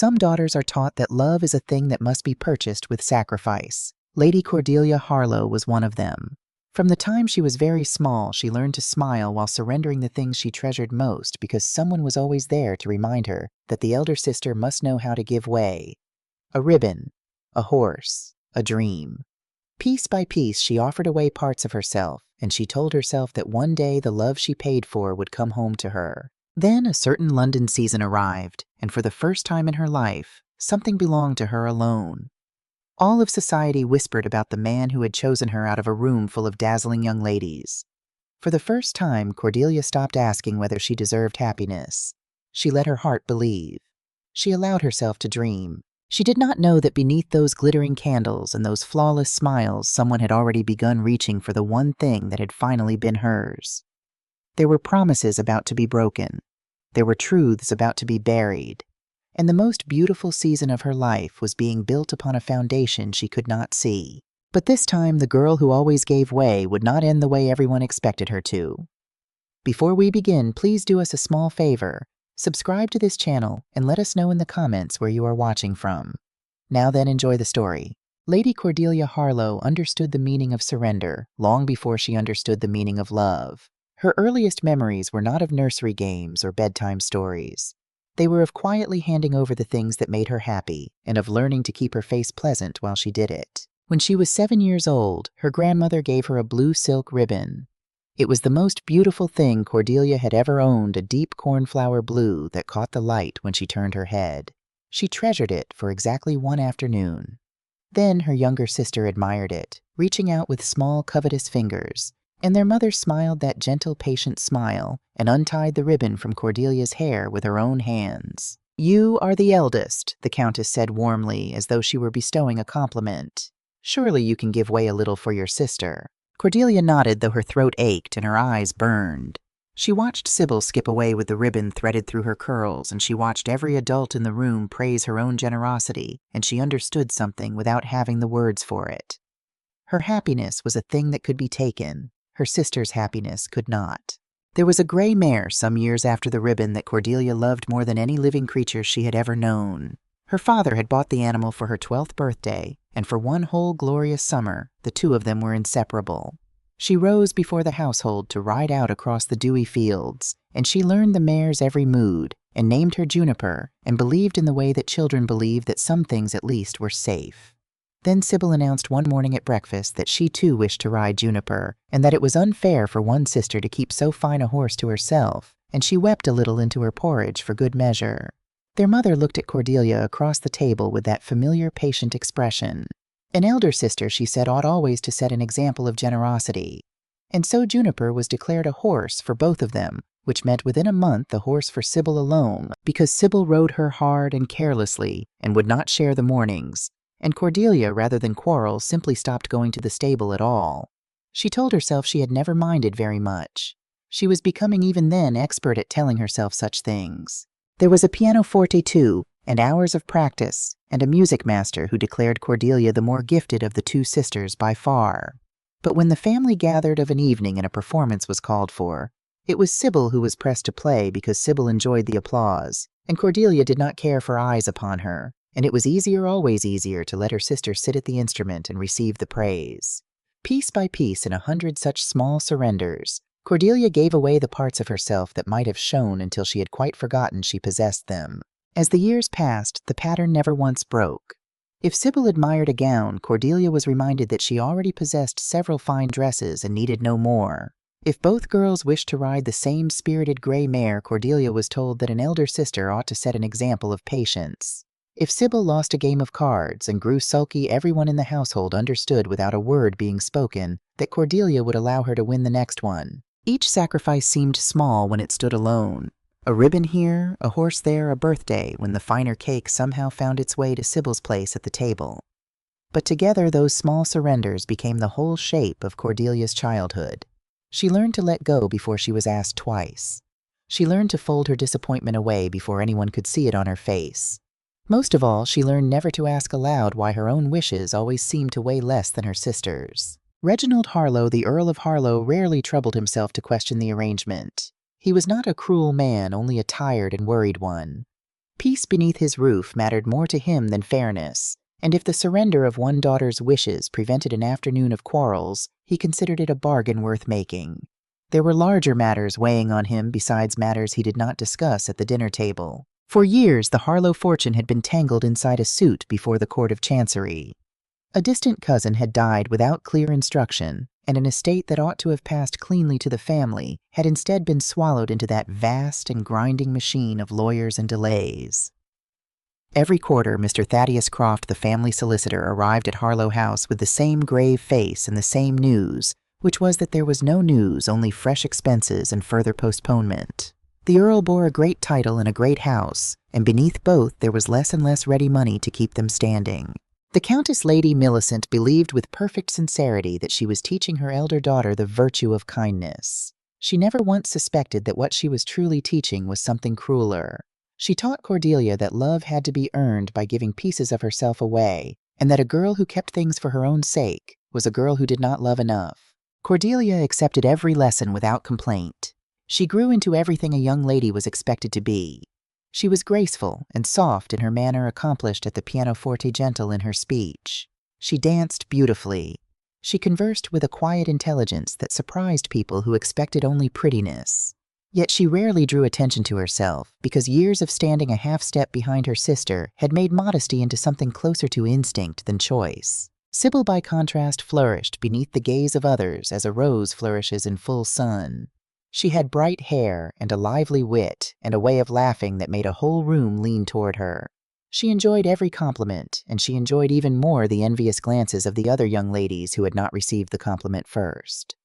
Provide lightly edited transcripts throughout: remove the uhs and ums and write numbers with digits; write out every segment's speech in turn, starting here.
Some daughters are taught that love is a thing that must be purchased with sacrifice. Lady Cordelia Harlow was one of them. From the time she was very small, she learned to smile while surrendering the things she treasured most because someone was always there to remind her that the elder sister must know how to give way. A ribbon, a horse, a dream. Piece by piece, she offered away parts of herself, and she told herself that one day the love she paid for would come home to her. Then a certain London season arrived, and for the first time in her life, something belonged to her alone. All of society whispered about the man who had chosen her out of a room full of dazzling young ladies. For the first time, Cordelia stopped asking whether she deserved happiness. She let her heart believe. She allowed herself to dream. She did not know that beneath those glittering candles and those flawless smiles, someone had already begun reaching for the one thing that had finally been hers. There were promises about to be broken. There were truths about to be buried. And the most beautiful season of her life was being built upon a foundation she could not see. But this time, the girl who always gave way would not end the way everyone expected her to. Before we begin, please do us a small favor. Subscribe to this channel and let us know in the comments where you are watching from. Now then, enjoy the story. Lady Cordelia Harlow understood the meaning of surrender long before she understood the meaning of love. Her earliest memories were not of nursery games or bedtime stories. They were of quietly handing over the things that made her happy and of learning to keep her face pleasant while she did it. When she was 7 years old, her grandmother gave her a blue silk ribbon. It was the most beautiful thing Cordelia had ever owned, a deep cornflower blue that caught the light when she turned her head. She treasured it for exactly one afternoon. Then her younger sister admired it, reaching out with small, covetous fingers, and their mother smiled that gentle, patient smile and untied the ribbon from Cordelia's hair with her own hands. "You are the eldest," the Countess said warmly, as though she were bestowing a compliment. "Surely you can give way a little for your sister." Cordelia nodded, though her throat ached and her eyes burned. She watched Sybil skip away with the ribbon threaded through her curls, and she watched every adult in the room praise her own generosity, and she understood something without having the words for it. Her happiness was a thing that could be taken. Her sister's happiness could not. There was a gray mare some years after the ribbon that Cordelia loved more than any living creature she had ever known. Her father had bought the animal for her 12th birthday, and for one whole glorious summer, the two of them were inseparable. She rose before the household to ride out across the dewy fields, and she learned the mare's every mood, and named her Juniper, and believed in the way that children believe that some things at least were safe. Then Sybil announced one morning at breakfast that she too wished to ride Juniper, and that it was unfair for one sister to keep so fine a horse to herself, and she wept a little into her porridge for good measure. Their mother looked at Cordelia across the table with that familiar, patient expression. An elder sister, she said, ought always to set an example of generosity. And so Juniper was declared a horse for both of them, which meant within a month a horse for Sybil alone, because Sybil rode her hard and carelessly and would not share the mornings. And Cordelia, rather than quarrel, simply stopped going to the stable at all. She told herself she had never minded very much. She was becoming even then expert at telling herself such things. There was a pianoforte too, and hours of practice, and a music master who declared Cordelia the more gifted of the two sisters by far. But when the family gathered of an evening and a performance was called for, it was Sybil who was pressed to play because Sybil enjoyed the applause, and Cordelia did not care for eyes upon her, and it was always easier, to let her sister sit at the instrument and receive the praise. Piece by piece, in 100 such small surrenders, Cordelia gave away the parts of herself that might have shone until she had quite forgotten she possessed them. As the years passed, the pattern never once broke. If Sybil admired a gown, Cordelia was reminded that she already possessed several fine dresses and needed no more. If both girls wished to ride the same spirited gray mare, Cordelia was told that an elder sister ought to set an example of patience. If Sybil lost a game of cards and grew sulky, everyone in the household understood without a word being spoken that Cordelia would allow her to win the next one. Each sacrifice seemed small when it stood alone. A ribbon here, a horse there, a birthday, when the finer cake somehow found its way to Sybil's place at the table. But together those small surrenders became the whole shape of Cordelia's childhood. She learned to let go before she was asked twice. She learned to fold her disappointment away before anyone could see it on her face. Most of all, she learned never to ask aloud why her own wishes always seemed to weigh less than her sister's. Reginald Harlow, the Earl of Harlow, rarely troubled himself to question the arrangement. He was not a cruel man, only a tired and worried one. Peace beneath his roof mattered more to him than fairness, and if the surrender of one daughter's wishes prevented an afternoon of quarrels, he considered it a bargain worth making. There were larger matters weighing on him besides matters he did not discuss at the dinner table. For years, the Harlow fortune had been tangled inside a suit before the Court of Chancery. A distant cousin had died without clear instruction, and an estate that ought to have passed cleanly to the family had instead been swallowed into that vast and grinding machine of lawyers and delays. Every quarter, Mr. Thaddeus Croft, the family solicitor, arrived at Harlow House with the same grave face and the same news, which was that there was no news, only fresh expenses and further postponement. The Earl bore a great title and a great house, and beneath both there was less and less ready money to keep them standing. The Countess Lady Millicent believed with perfect sincerity that she was teaching her elder daughter the virtue of kindness. She never once suspected that what she was truly teaching was something crueler. She taught Cordelia that love had to be earned by giving pieces of herself away, and that a girl who kept things for her own sake was a girl who did not love enough. Cordelia accepted every lesson without complaint. She grew into everything a young lady was expected to be. She was graceful and soft in her manner, accomplished at the pianoforte, gentle in her speech. She danced beautifully. She conversed with a quiet intelligence that surprised people who expected only prettiness. Yet she rarely drew attention to herself, because years of standing a half step behind her sister had made modesty into something closer to instinct than choice. Sybil, by contrast, flourished beneath the gaze of others as a rose flourishes in full sun. She had bright hair and a lively wit and a way of laughing that made a whole room lean toward her. She enjoyed every compliment, and she enjoyed even more the envious glances of the other young ladies who had not received the compliment first.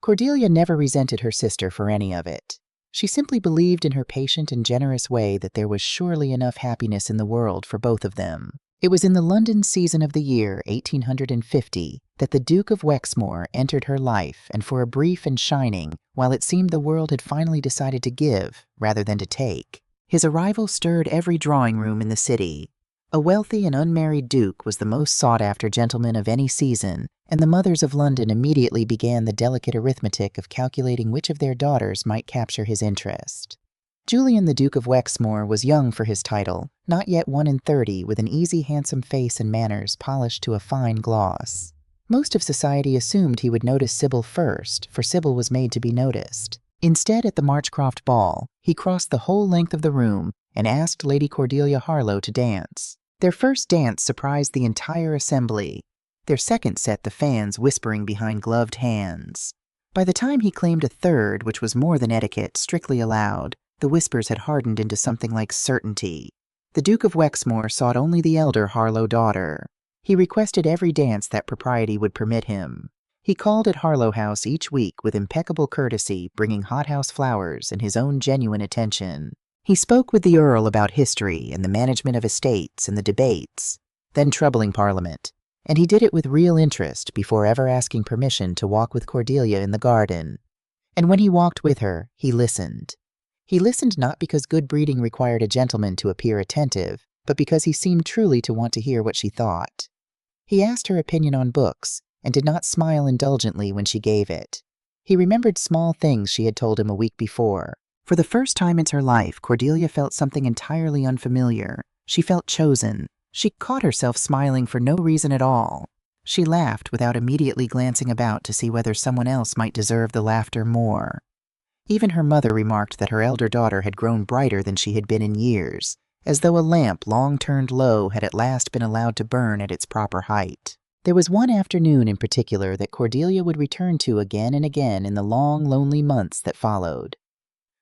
Cordelia never resented her sister for any of it. She simply believed in her patient and generous way that there was surely enough happiness in the world for both of them. It was in the London season of the year 1850 that the Duke of Wexmoor entered her life, and for a brief and shining, while it seemed the world had finally decided to give rather than to take. His arrival stirred every drawing-room in the city. A wealthy and unmarried duke was the most sought-after gentleman of any season, and the mothers of London immediately began the delicate arithmetic of calculating which of their daughters might capture his interest. Julian, the Duke of Wexmoor, was young for his title, not yet 31, with an easy, handsome face and manners polished to a fine gloss. Most of society assumed he would notice Sybil first, for Sybil was made to be noticed. Instead, at the Marchcroft ball, he crossed the whole length of the room and asked Lady Cordelia Harlow to dance. Their first dance surprised the entire assembly. Their second set the fans whispering behind gloved hands. By the time he claimed a third, which was more than etiquette strictly allowed, the whispers had hardened into something like certainty. The Duke of Wexmoor sought only the elder Harlow daughter. He requested every dance that propriety would permit him. He called at Harlow House each week with impeccable courtesy, bringing hothouse flowers and his own genuine attention. He spoke with the Earl about history and the management of estates and the debates, then troubling Parliament, and he did it with real interest before ever asking permission to walk with Cordelia in the garden. And when he walked with her, he listened. He listened not because good breeding required a gentleman to appear attentive, but because he seemed truly to want to hear what she thought. He asked her opinion on books, and did not smile indulgently when she gave it. He remembered small things she had told him a week before. For the first time in her life, Cordelia felt something entirely unfamiliar. She felt chosen. She caught herself smiling for no reason at all. She laughed without immediately glancing about to see whether someone else might deserve the laughter more. Even her mother remarked that her elder daughter had grown brighter than she had been in years, as though a lamp long turned low had at last been allowed to burn at its proper height. There was one afternoon in particular that Cordelia would return to again and again in the long, lonely months that followed.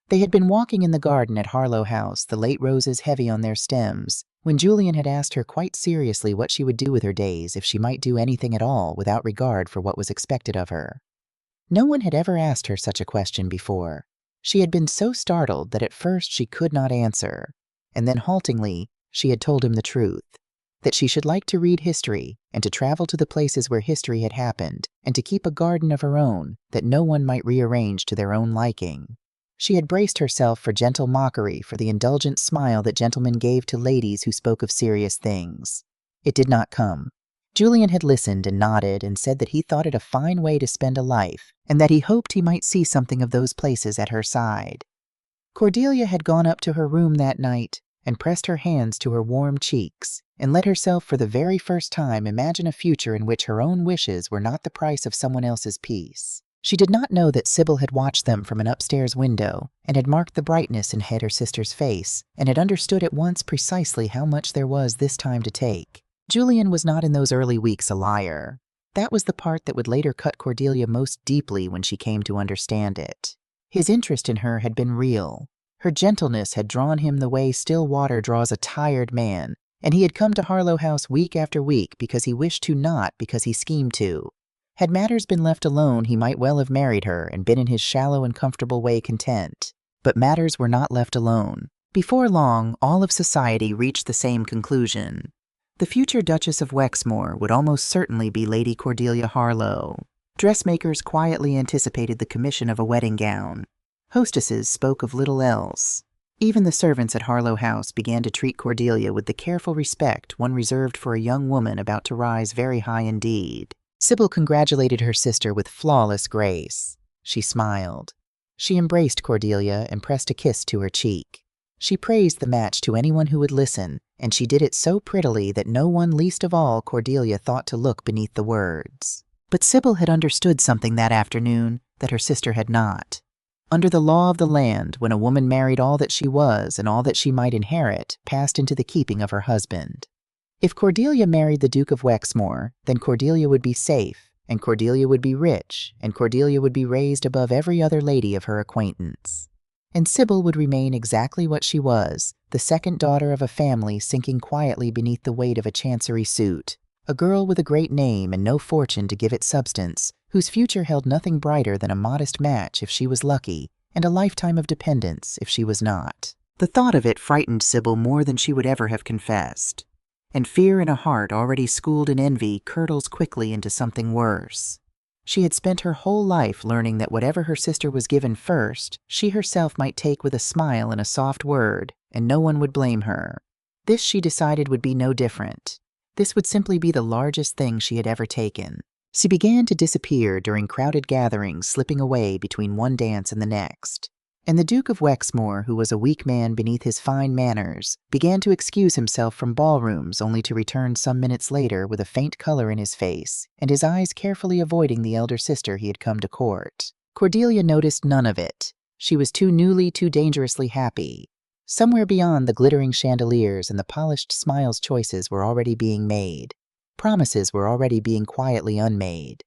They had been walking in the garden at Harlow House, the late roses heavy on their stems, when Julian had asked her quite seriously what she would do with her days, if she might do anything at all without regard for what was expected of her. No one had ever asked her such a question before. She had been so startled that at first she could not answer, and then haltingly she had told him the truth, that she should like to read history, and to travel to the places where history had happened, and to keep a garden of her own that no one might rearrange to their own liking. She had braced herself for gentle mockery, for the indulgent smile that gentlemen gave to ladies who spoke of serious things. It did not come. Julian had listened and nodded and said that he thought it a fine way to spend a life, and that he hoped he might see something of those places at her side. Cordelia had gone up to her room that night and pressed her hands to her warm cheeks, and let herself for the very first time imagine a future in which her own wishes were not the price of someone else's peace. She did not know that Sybil had watched them from an upstairs window, and had marked the brightness in her sister's face, and had understood at once precisely how much there was this time to take. Julian was not in those early weeks a liar. That was the part that would later cut Cordelia most deeply when she came to understand it. His interest in her had been real. Her gentleness had drawn him the way still water draws a tired man, and he had come to Harlow House week after week because he wished to, not because he schemed to. Had matters been left alone, he might well have married her and been in his shallow and comfortable way content. But matters were not left alone. Before long, all of society reached the same conclusion. The future Duchess of Wexmoor would almost certainly be Lady Cordelia Harlow. Dressmakers quietly anticipated the commission of a wedding gown. Hostesses spoke of little else. Even the servants at Harlow House began to treat Cordelia with the careful respect one reserved for a young woman about to rise very high indeed. Sybil congratulated her sister with flawless grace. She smiled. She embraced Cordelia and pressed a kiss to her cheek. She praised the match to anyone who would listen, and she did it so prettily that no one, least of all Cordelia, thought to look beneath the words. But Sybil had understood something that afternoon that her sister had not. Under the law of the land, when a woman married, all that she was and all that she might inherit passed into the keeping of her husband. If Cordelia married the Duke of Wexmoor, then Cordelia would be safe, and Cordelia would be rich, and Cordelia would be raised above every other lady of her acquaintance. And Sybil would remain exactly what she was, the second daughter of a family sinking quietly beneath the weight of a chancery suit, a girl with a great name and no fortune to give it substance, whose future held nothing brighter than a modest match if she was lucky, and a lifetime of dependence if she was not. The thought of it frightened Sybil more than she would ever have confessed. And fear in a heart already schooled in envy curdles quickly into something worse. She had spent her whole life learning that whatever her sister was given first, she herself might take with a smile and a soft word, and no one would blame her. This, she decided, would be no different. This would simply be the largest thing she had ever taken. She began to disappear during crowded gatherings, slipping away between one dance and the next. And the Duke of Wexmoor, who was a weak man beneath his fine manners, began to excuse himself from ballrooms only to return some minutes later with a faint color in his face, and his eyes carefully avoiding the elder sister he had come to court. Cordelia noticed none of it. She was too dangerously happy. Somewhere beyond the glittering chandeliers and the polished smiles, choices were already being made. Promises were already being quietly unmade.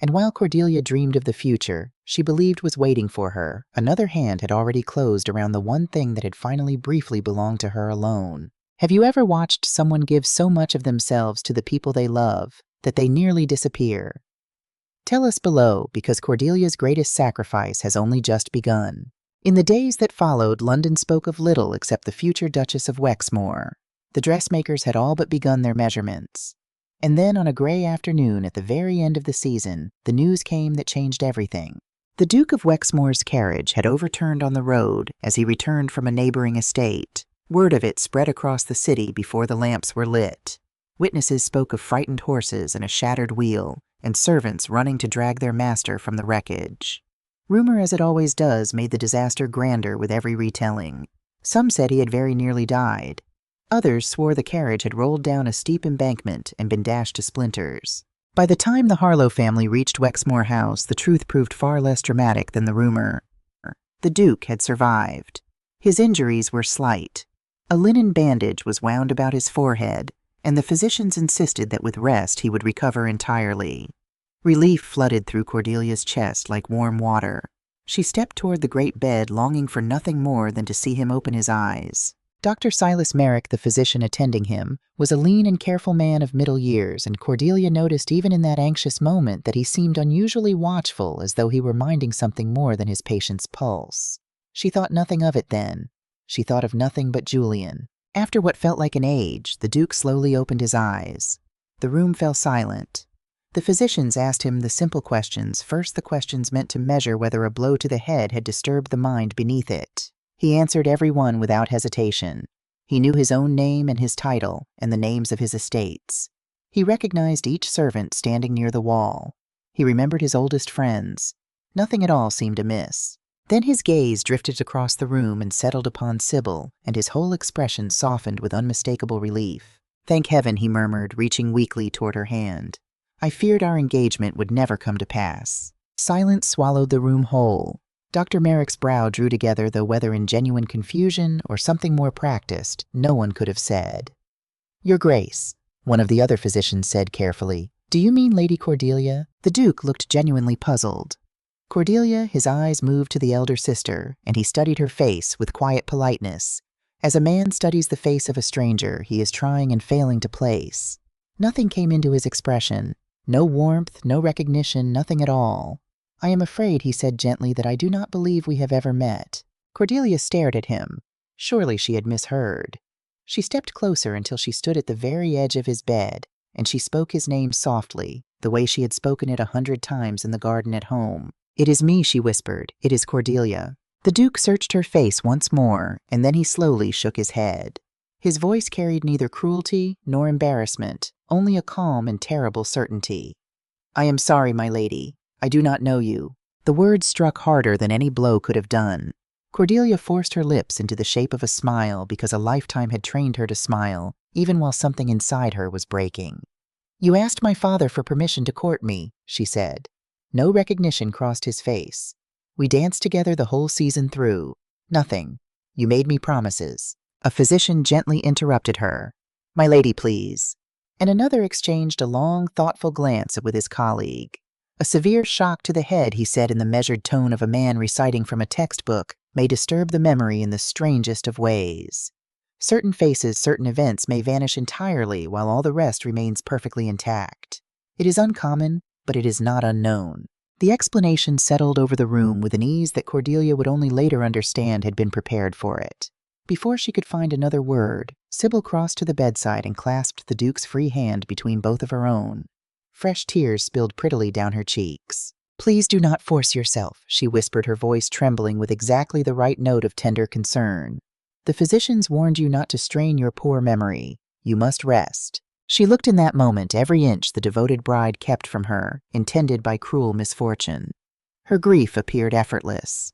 And while Cordelia dreamed of the future she believed was waiting for her, another hand had already closed around the one thing that had finally briefly belonged to her alone. Have you ever watched someone give so much of themselves to the people they love that they nearly disappear? Tell us below, because Cordelia's greatest sacrifice has only just begun. In the days that followed, London spoke of little except the future Duchess of Wexmoor. The dressmakers had all but begun their measurements. And then on a gray afternoon at the very end of the season, the news came that changed everything. The Duke of Wexmoor's carriage had overturned on the road as he returned from a neighboring estate. Word of it spread across the city before the lamps were lit. Witnesses spoke of frightened horses and a shattered wheel, and servants running to drag their master from the wreckage. Rumor, as it always does, made the disaster grander with every retelling. Some said he had very nearly died. Others swore the carriage had rolled down a steep embankment and been dashed to splinters. By the time the Harlow family reached Wexmoor House, the truth proved far less dramatic than the rumor. The Duke had survived. His injuries were slight. A linen bandage was wound about his forehead, and the physicians insisted that with rest he would recover entirely. Relief flooded through Cordelia's chest like warm water. She stepped toward the great bed, longing for nothing more than to see him open his eyes. Dr. Silas Merrick, the physician attending him, was a lean and careful man of middle years, and Cordelia noticed even in that anxious moment that he seemed unusually watchful, as though he were minding something more than his patient's pulse. She thought nothing of it then. She thought of nothing but Julian. After what felt like an age, the Duke slowly opened his eyes. The room fell silent. The physicians asked him the simple questions, first the questions meant to measure whether a blow to the head had disturbed the mind beneath it. He answered every one without hesitation. He knew his own name and his title, and the names of his estates. He recognized each servant standing near the wall. He remembered his oldest friends. Nothing at all seemed amiss. Then his gaze drifted across the room and settled upon Sybil, and his whole expression softened with unmistakable relief. "Thank heaven," he murmured, reaching weakly toward her hand. "I feared our engagement would never come to pass." Silence swallowed the room whole. Dr. Merrick's brow drew together, though whether in genuine confusion or something more practiced, no one could have said. "Your Grace," one of the other physicians said carefully, "do you mean Lady Cordelia?" The Duke looked genuinely puzzled. Cordelia, his eyes moved to the elder sister, and he studied her face with quiet politeness. As a man studies the face of a stranger he is trying and failing to place. Nothing came into his expression. No warmth, no recognition, nothing at all. "I am afraid," he said gently, "that I do not believe we have ever met." Cordelia stared at him. Surely she had misheard. She stepped closer until she stood at the very edge of his bed, and she spoke his name softly, the way she had spoken it 100 times in the garden at home. "It is me," she whispered. "It is Cordelia." The Duke searched her face once more, and then he slowly shook his head. His voice carried neither cruelty nor embarrassment, only a calm and terrible certainty. "I am sorry, my lady. I do not know you." The words struck harder than any blow could have done. Cordelia forced her lips into the shape of a smile because a lifetime had trained her to smile, even while something inside her was breaking. "You asked my father for permission to court me," she said. No recognition crossed his face. "We danced together the whole season through. Nothing. You made me promises." A physician gently interrupted her. "My lady, please." And another exchanged a long, thoughtful glance with his colleague. "A severe shock to the head," he said in the measured tone of a man reciting from a textbook, "may disturb the memory in the strangest of ways. Certain faces, certain events may vanish entirely while all the rest remains perfectly intact. It is uncommon, but it is not unknown." The explanation settled over the room with an ease that Cordelia would only later understand had been prepared for it. Before she could find another word, Sybil crossed to the bedside and clasped the Duke's free hand between both of her own. Fresh tears spilled prettily down her cheeks. "Please do not force yourself," she whispered, her voice trembling with exactly the right note of tender concern. "The physicians warned you not to strain your poor memory. You must rest." She looked in that moment every inch the devoted bride kept from her, intended by cruel misfortune. Her grief appeared effortless.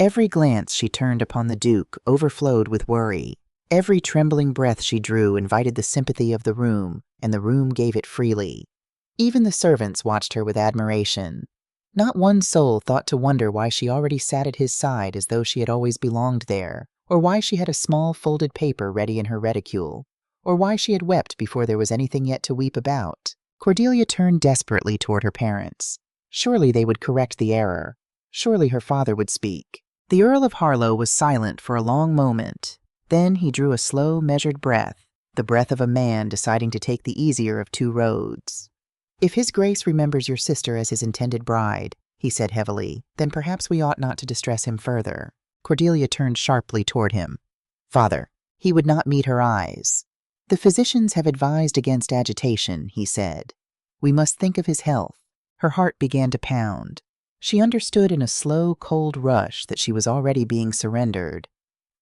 Every glance she turned upon the Duke overflowed with worry. Every trembling breath she drew invited the sympathy of the room, and the room gave it freely. Even the servants watched her with admiration. Not one soul thought to wonder why she already sat at his side as though she had always belonged there, or why she had a small folded paper ready in her reticule, or why she had wept before there was anything yet to weep about. Cordelia turned desperately toward her parents. Surely they would correct the error. Surely her father would speak. The Earl of Harlow was silent for a long moment. Then he drew a slow, measured breath, the breath of a man deciding to take the easier of two roads. "If His Grace remembers your sister as his intended bride," he said heavily, "then perhaps we ought not to distress him further." Cordelia turned sharply toward him. "Father." He would not meet her eyes. "The physicians have advised against agitation," he said. "We must think of his health." Her heart began to pound. She understood in a slow, cold rush that she was already being surrendered.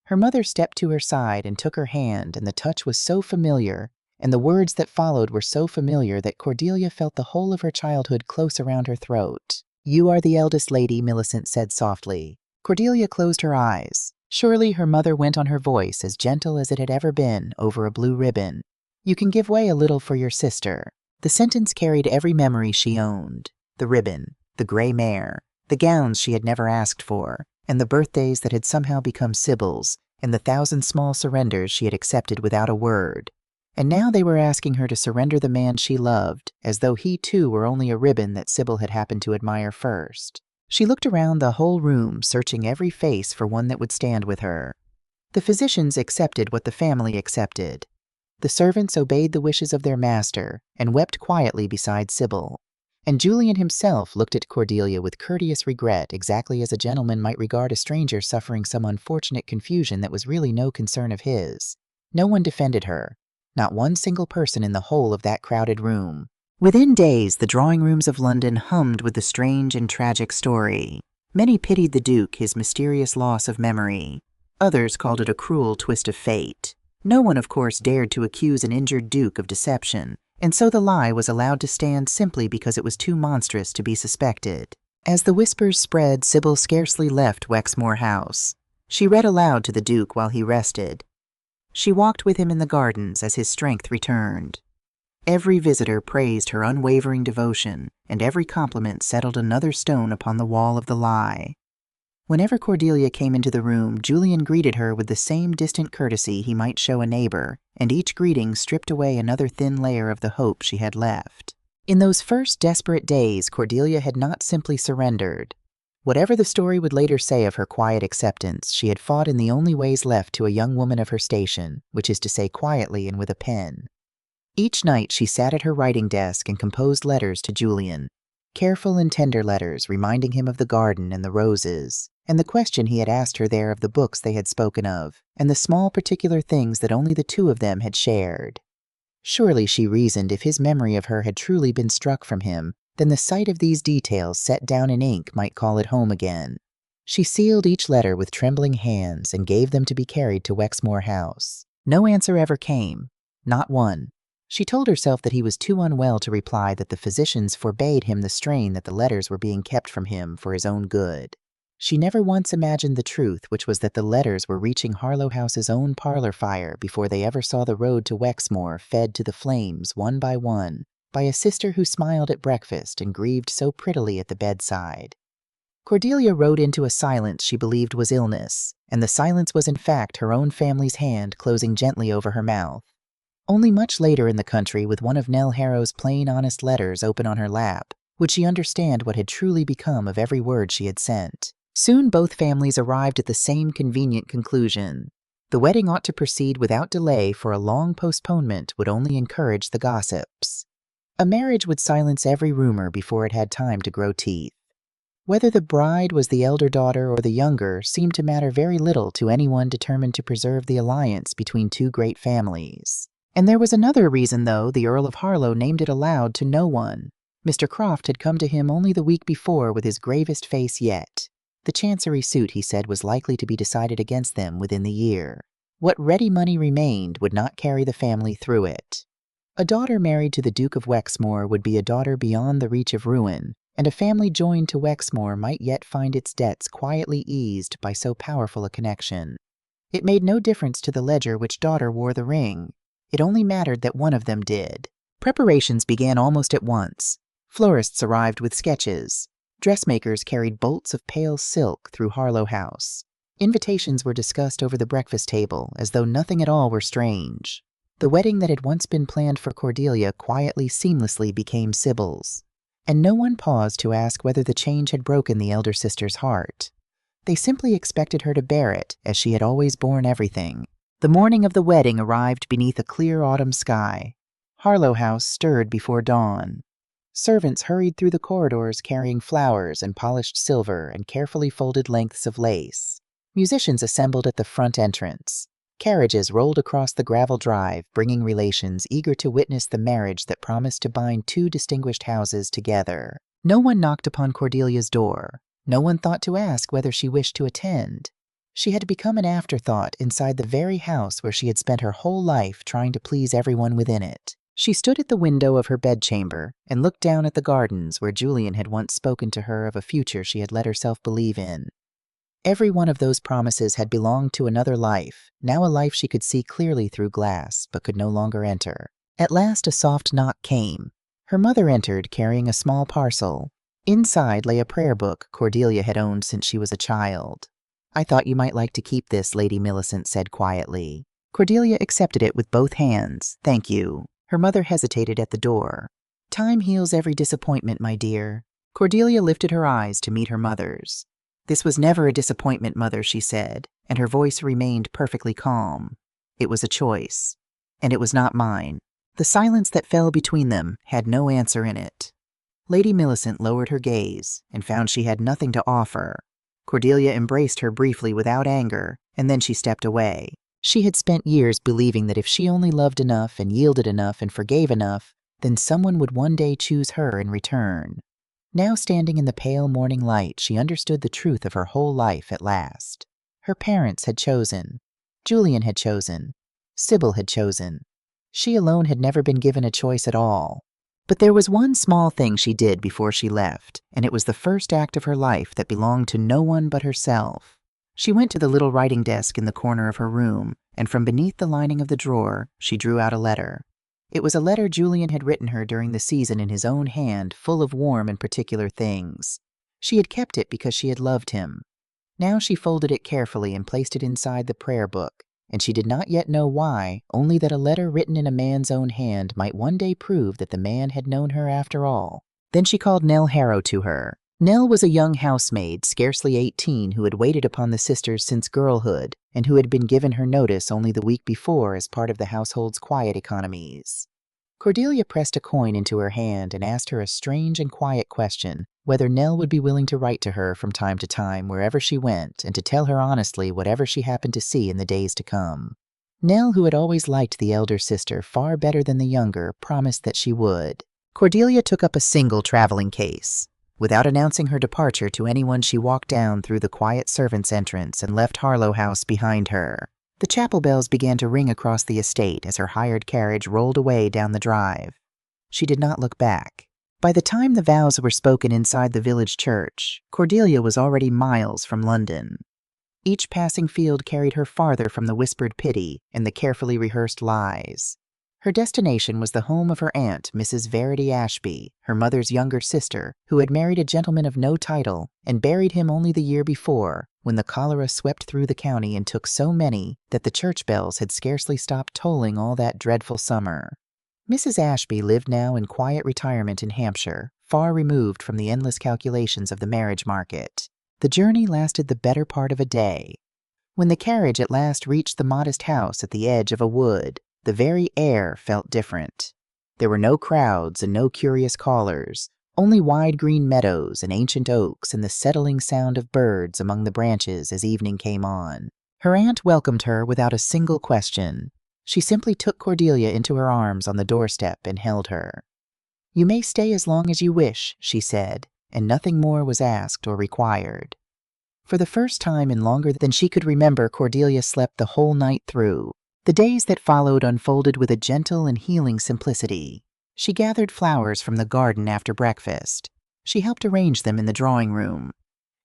Her mother stepped to her side and took her hand, and the touch was so familiar, and the words that followed were so familiar that Cordelia felt the whole of her childhood close around her throat. "You are the eldest lady," Millicent said softly. Cordelia closed her eyes. Surely her mother went on, her voice as gentle as it had ever been, over a blue ribbon. "You can give way a little for your sister." The sentence carried every memory she owned. The ribbon, the gray mare, the gowns she had never asked for, and the birthdays that had somehow become Sybil's, and the 1,000 small surrenders she had accepted without a word. And now they were asking her to surrender the man she loved, as though he too were only a ribbon that Sybil had happened to admire first. She looked around the whole room, searching every face for one that would stand with her. The physicians accepted what the family accepted. The servants obeyed the wishes of their master, and wept quietly beside Sybil. And Julian himself looked at Cordelia with courteous regret, exactly as a gentleman might regard a stranger suffering some unfortunate confusion that was really no concern of his. No one defended her. Not one single person in the whole of that crowded room. Within days, the drawing rooms of London hummed with the strange and tragic story. Many pitied the Duke, his mysterious loss of memory. Others called it a cruel twist of fate. No one, of course, dared to accuse an injured Duke of deception, and so the lie was allowed to stand simply because it was too monstrous to be suspected. As the whispers spread, Sybil scarcely left Wexmore House. She read aloud to the Duke while he rested. She walked with him in the gardens as his strength returned. Every visitor praised her unwavering devotion, and every compliment settled another stone upon the wall of the lie. Whenever Cordelia came into the room, Julian greeted her with the same distant courtesy he might show a neighbor, and each greeting stripped away another thin layer of the hope she had left. In those first desperate days, Cordelia had not simply surrendered. Whatever the story would later say of her quiet acceptance, she had fought in the only ways left to a young woman of her station, which is to say quietly and with a pen. Each night she sat at her writing desk and composed letters to Julian, careful and tender letters reminding him of the garden and the roses, and the question he had asked her there of the books they had spoken of, and the small particular things that only the two of them had shared. Surely, she reasoned, if his memory of her had truly been struck from him, then the sight of these details set down in ink might call it home again. She sealed each letter with trembling hands and gave them to be carried to Wexmore House. No answer ever came, not one. She told herself that he was too unwell to reply, that the physicians forbade him the strain that the letters were being kept from him for his own good. She never once imagined the truth, which was that the letters were reaching Harlow House's own parlor fire before they ever saw the road to Wexmore fed to the flames one by a sister who smiled at breakfast and grieved so prettily at the bedside. Cordelia rode into a silence she believed was illness, and the silence was in fact her own family's hand closing gently over her mouth. Only much later in the country, with one of Nell Harrow's plain, honest letters open on her lap, would she understand what had truly become of every word she had sent. Soon both families arrived at the same convenient conclusion. The wedding ought to proceed without delay, for a long postponement would only encourage the gossips. A marriage would silence every rumor before it had time to grow teeth. Whether the bride was the elder daughter or the younger seemed to matter very little to anyone determined to preserve the alliance between two great families. And there was another reason, though the Earl of Harlow named it aloud to no one. Mr. Croft had come to him only the week before with his gravest face yet. The Chancery suit, he said, was likely to be decided against them within the year. What ready money remained would not carry the family through it. A daughter married to the Duke of Wexmore would be a daughter beyond the reach of ruin, and a family joined to Wexmore might yet find its debts quietly eased by so powerful a connection. It made no difference to the ledger which daughter wore the ring. It only mattered that one of them did. Preparations began almost at once. Florists arrived with sketches. Dressmakers carried bolts of pale silk through Harlow House. Invitations were discussed over the breakfast table as though nothing at all were strange. The wedding that had once been planned for Cordelia quietly, seamlessly became Sybil's. And no one paused to ask whether the change had broken the elder sister's heart. They simply expected her to bear it, as she had always borne everything. The morning of the wedding arrived beneath a clear autumn sky. Harlow House stirred before dawn. Servants hurried through the corridors carrying flowers and polished silver and carefully folded lengths of lace. Musicians assembled at the front entrance. Carriages rolled across the gravel drive, bringing relations eager to witness the marriage that promised to bind two distinguished houses together. No one knocked upon Cordelia's door. No one thought to ask whether she wished to attend. She had become an afterthought inside the very house where she had spent her whole life trying to please everyone within it. She stood at the window of her bedchamber and looked down at the gardens where Julian had once spoken to her of a future she had let herself believe in. Every one of those promises had belonged to another life, now a life she could see clearly through glass, but could no longer enter. At last a soft knock came. Her mother entered, carrying a small parcel. Inside lay a prayer book Cordelia had owned since she was a child. "I thought you might like to keep this," Lady Millicent said quietly. Cordelia accepted it with both hands. "Thank you." Her mother hesitated at the door. "Time heals every disappointment, my dear." Cordelia lifted her eyes to meet her mother's. "This was never a disappointment, Mother," she said, and her voice remained perfectly calm. "It was a choice, and it was not mine." The silence that fell between them had no answer in it. Lady Millicent lowered her gaze and found she had nothing to offer. Cordelia embraced her briefly without anger, and then she stepped away. She had spent years believing that if she only loved enough and yielded enough and forgave enough, then someone would one day choose her in return. Now, standing in the pale morning light, she understood the truth of her whole life at last. Her parents had chosen. Julian had chosen. Sybil had chosen. She alone had never been given a choice at all. But there was one small thing she did before she left, and it was the first act of her life that belonged to no one but herself. She went to the little writing desk in the corner of her room, and from beneath the lining of the drawer, she drew out a letter. It was a letter Julian had written her during the season in his own hand, full of warm and particular things. She had kept it because she had loved him. Now she folded it carefully and placed it inside the prayer book, and she did not yet know why, only that a letter written in a man's own hand might one day prove that the man had known her after all. Then she called Nell Harrow to her. Nell was a young housemaid, scarcely 18, who had waited upon the sisters since girlhood, and who had been given her notice only the week before as part of the household's quiet economies. Cordelia pressed a coin into her hand and asked her a strange and quiet question, whether Nell would be willing to write to her from time to time wherever she went and to tell her honestly whatever she happened to see in the days to come. Nell, who had always liked the elder sister far better than the younger, promised that she would. Cordelia took up a single traveling case. Without announcing her departure to anyone, she walked down through the quiet servants' entrance and left Harlow House behind her. The chapel bells began to ring across the estate as her hired carriage rolled away down the drive. She did not look back. By the time the vows were spoken inside the village church, Cordelia was already miles from London. Each passing field carried her farther from the whispered pity and the carefully rehearsed lies. Her destination was the home of her aunt, Mrs. Verity Ashby, her mother's younger sister, who had married a gentleman of no title and buried him only the year before, when the cholera swept through the county and took so many that the church bells had scarcely stopped tolling all that dreadful summer. Mrs. Ashby lived now in quiet retirement in Hampshire, far removed from the endless calculations of the marriage market. The journey lasted the better part of a day. When the carriage at last reached the modest house at the edge of a wood, the very air felt different. There were no crowds and no curious callers, only wide green meadows and ancient oaks and the settling sound of birds among the branches as evening came on. Her aunt welcomed her without a single question. She simply took Cordelia into her arms on the doorstep and held her. "You may stay as long as you wish," she said, and nothing more was asked or required. For the first time in longer than she could remember, Cordelia slept the whole night through. The days that followed unfolded with a gentle and healing simplicity. She gathered flowers from the garden after breakfast. She helped arrange them in the drawing room.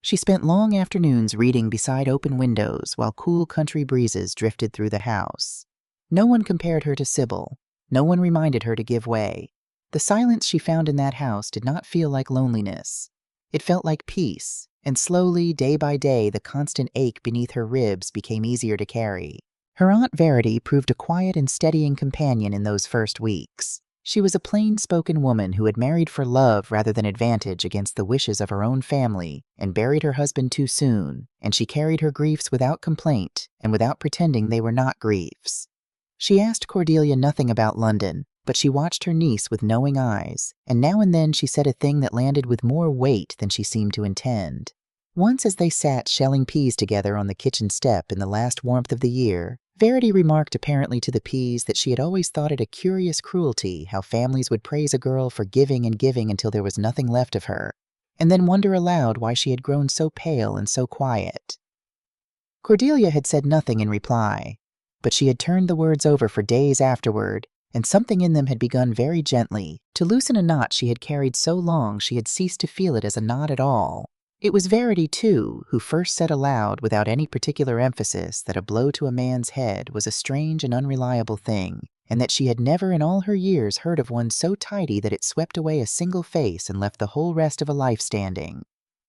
She spent long afternoons reading beside open windows while cool country breezes drifted through the house. No one compared her to Sybil. No one reminded her to give way. The silence she found in that house did not feel like loneliness. It felt like peace, and slowly, day by day, the constant ache beneath her ribs became easier to carry. Her Aunt Verity proved a quiet and steadying companion in those first weeks. She was a plain-spoken woman who had married for love rather than advantage against the wishes of her own family and buried her husband too soon, and she carried her griefs without complaint and without pretending they were not griefs. She asked Cordelia nothing about London, but she watched her niece with knowing eyes, and now and then she said a thing that landed with more weight than she seemed to intend. Once, as they sat shelling peas together on the kitchen step in the last warmth of the year, Verity remarked apparently to the peas that she had always thought it a curious cruelty how families would praise a girl for giving and giving until there was nothing left of her, and then wonder aloud why she had grown so pale and so quiet. Cordelia had said nothing in reply, but she had turned the words over for days afterward, and something in them had begun very gently to loosen a knot she had carried so long she had ceased to feel it as a knot at all. It was Verity, too, who first said aloud without any particular emphasis that a blow to a man's head was a strange and unreliable thing, and that she had never in all her years heard of one so tidy that it swept away a single face and left the whole rest of a life standing.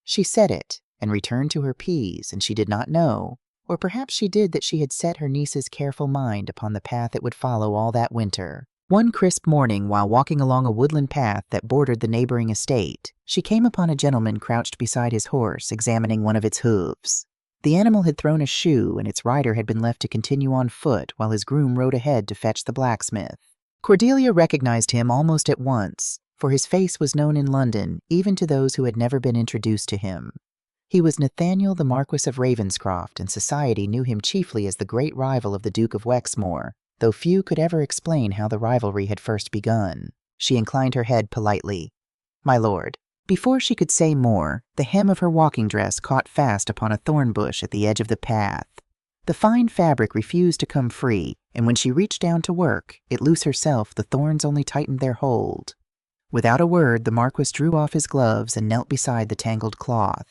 She said it, and returned to her peas, and she did not know, or perhaps she did, that she had set her niece's careful mind upon the path it would follow all that winter. One crisp morning, while walking along a woodland path that bordered the neighboring estate, she came upon a gentleman crouched beside his horse, examining one of its hooves. The animal had thrown a shoe, and its rider had been left to continue on foot while his groom rode ahead to fetch the blacksmith. Cordelia recognized him almost at once, for his face was known in London even to those who had never been introduced to him. He was Nathaniel, the Marquis of Ravenscroft, and society knew him chiefly as the great rival of the Duke of Wexmoor, though few could ever explain how the rivalry had first begun. She inclined her head politely. "My lord." Before she could say more, the hem of her walking dress caught fast upon a thorn bush at the edge of the path. The fine fabric refused to come free, and when she reached down to work, it loose herself, the thorns only tightened their hold. Without a word, the Marquis drew off his gloves and knelt beside the tangled cloth.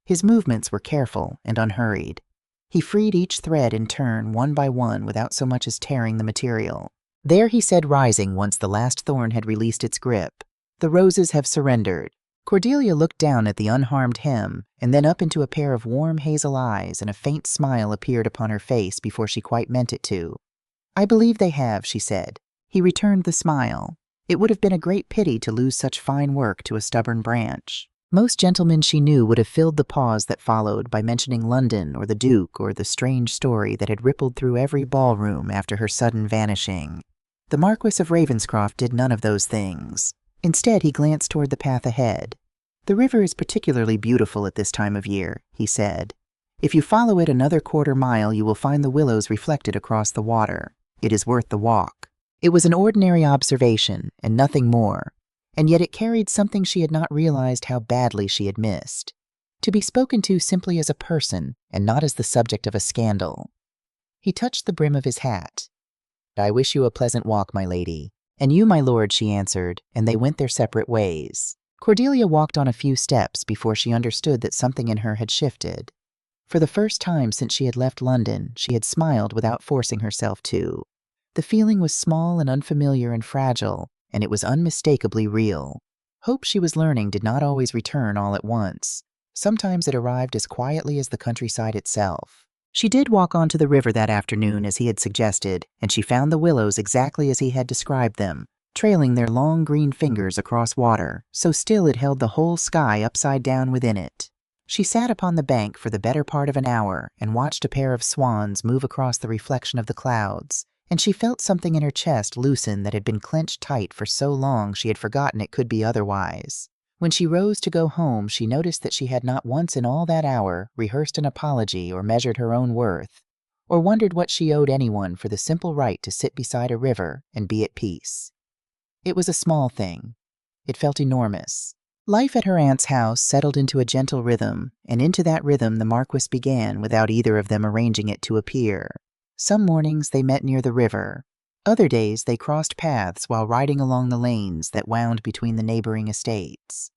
His movements were careful and unhurried. He freed each thread in turn, one by one, without so much as tearing the material. "There," he said, rising once the last thorn had released its grip. "The roses have surrendered." Cordelia looked down at the unharmed hem, and then up into a pair of warm hazel eyes, and a faint smile appeared upon her face before she quite meant it to. "I believe they have," she said. He returned the smile. It would have been a great pity to lose such fine work to a stubborn branch. Most gentlemen she knew would have filled the pause that followed by mentioning London or the Duke or the strange story that had rippled through every ballroom after her sudden vanishing. The Marquis of Ravenscroft did none of those things. Instead, he glanced toward the path ahead. "The river is particularly beautiful at this time of year," he said. "If you follow it another quarter-mile, you will find the willows reflected across the water. It is worth the walk." It was an ordinary observation, and nothing more, and yet it carried something she had not realized how badly she had missed. To be spoken to simply as a person, and not as the subject of a scandal. He touched the brim of his hat. "I wish you a pleasant walk, my lady." "And you, my lord," she answered, and they went their separate ways. Cordelia walked on a few steps before she understood that something in her had shifted. For the first time since she had left London, she had smiled without forcing herself to. The feeling was small and unfamiliar and fragile, and it was unmistakably real. Hope, she was learning, did not always return all at once. Sometimes it arrived as quietly as the countryside itself. She did walk onto the river that afternoon as he had suggested, and she found the willows exactly as he had described them, trailing their long green fingers across water, so still it held the whole sky upside down within it. She sat upon the bank for the better part of an hour and watched a pair of swans move across the reflection of the clouds, and she felt something in her chest loosen that had been clenched tight for so long she had forgotten it could be otherwise. When she rose to go home, she noticed that she had not once in all that hour rehearsed an apology or measured her own worth, or wondered what she owed anyone for the simple right to sit beside a river and be at peace. It was a small thing. It felt enormous. Life at her aunt's house settled into a gentle rhythm, and into that rhythm the Marquis began without either of them arranging it to appear. Some mornings they met near the river. Other days they crossed paths while riding along the lanes that wound between the neighboring estates.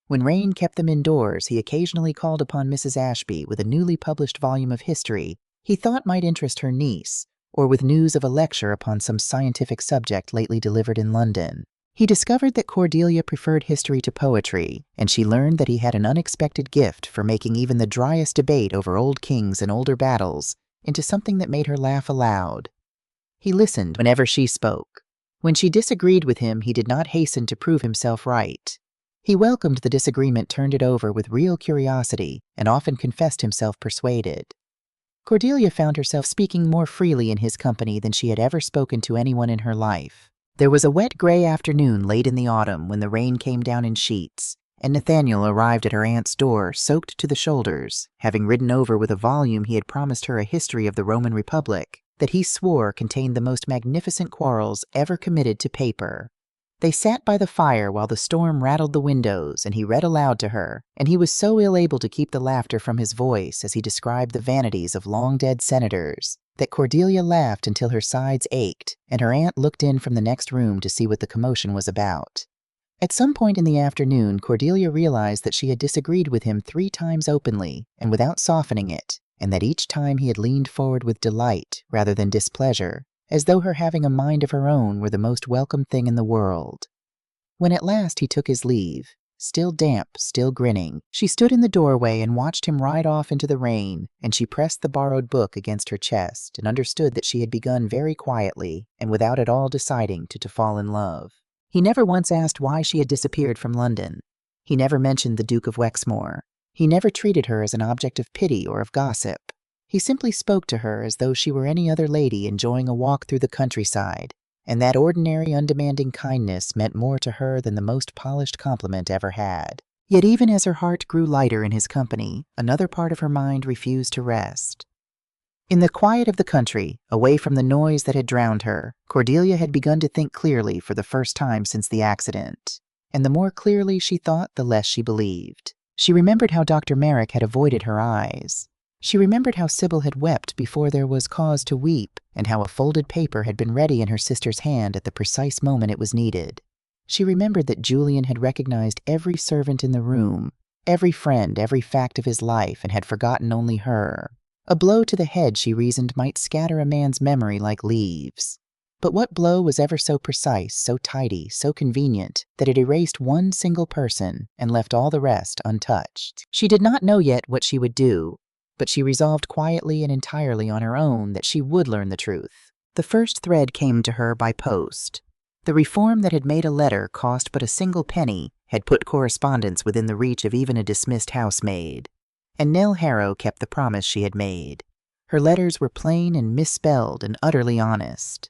When rain kept them indoors, he occasionally called upon Mrs. Ashby with a newly published volume of history he thought might interest her niece, or with news of a lecture upon some scientific subject lately delivered in London. He discovered that Cordelia preferred history to poetry, and she learned that he had an unexpected gift for making even the driest debate over old kings and older battles into something that made her laugh aloud. He listened whenever she spoke. When she disagreed with him, he did not hasten to prove himself right. He welcomed the disagreement, turned it over with real curiosity, and often confessed himself persuaded. Cordelia found herself speaking more freely in his company than she had ever spoken to anyone in her life. There was a wet gray afternoon late in the autumn when the rain came down in sheets, and Nathaniel arrived at her aunt's door soaked to the shoulders, having ridden over with a volume he had promised her, a history of the Roman Republic, that he swore contained the most magnificent quarrels ever committed to paper. They sat by the fire while the storm rattled the windows, and he read aloud to her, and he was so ill able to keep the laughter from his voice as he described the vanities of long-dead senators that Cordelia laughed until her sides ached, and her aunt looked in from the next room to see what the commotion was about. At some point in the afternoon, Cordelia realized that she had disagreed with him 3 times openly and without softening it, and that each time he had leaned forward with delight rather than displeasure, as though her having a mind of her own were the most welcome thing in the world. When at last he took his leave, still damp, still grinning, she stood in the doorway and watched him ride off into the rain, and she pressed the borrowed book against her chest and understood that she had begun very quietly and without at all deciding to fall in love. He never once asked why she had disappeared from London. He never mentioned the Duke of Wexmoor. He never treated her as an object of pity or of gossip. He simply spoke to her as though she were any other lady enjoying a walk through the countryside, and that ordinary undemanding kindness meant more to her than the most polished compliment ever had. Yet even as her heart grew lighter in his company, another part of her mind refused to rest. In the quiet of the country, away from the noise that had drowned her, Cordelia had begun to think clearly for the first time since the accident, and the more clearly she thought, the less she believed. She remembered how Dr. Merrick had avoided her eyes. She remembered how Sybil had wept before there was cause to weep, and how a folded paper had been ready in her sister's hand at the precise moment it was needed. She remembered that Julian had recognized every servant in the room, every friend, every fact of his life, and had forgotten only her. A blow to the head, she reasoned, might scatter a man's memory like leaves. But what blow was ever so precise, so tidy, so convenient, that it erased one single person and left all the rest untouched? She did not know yet what she would do, but she resolved quietly and entirely on her own that she would learn the truth. The first thread came to her by post. The reform that had made a letter cost but a single penny had put correspondence within the reach of even a dismissed housemaid. And Nell Harrow kept the promise she had made. Her letters were plain and misspelled and utterly honest.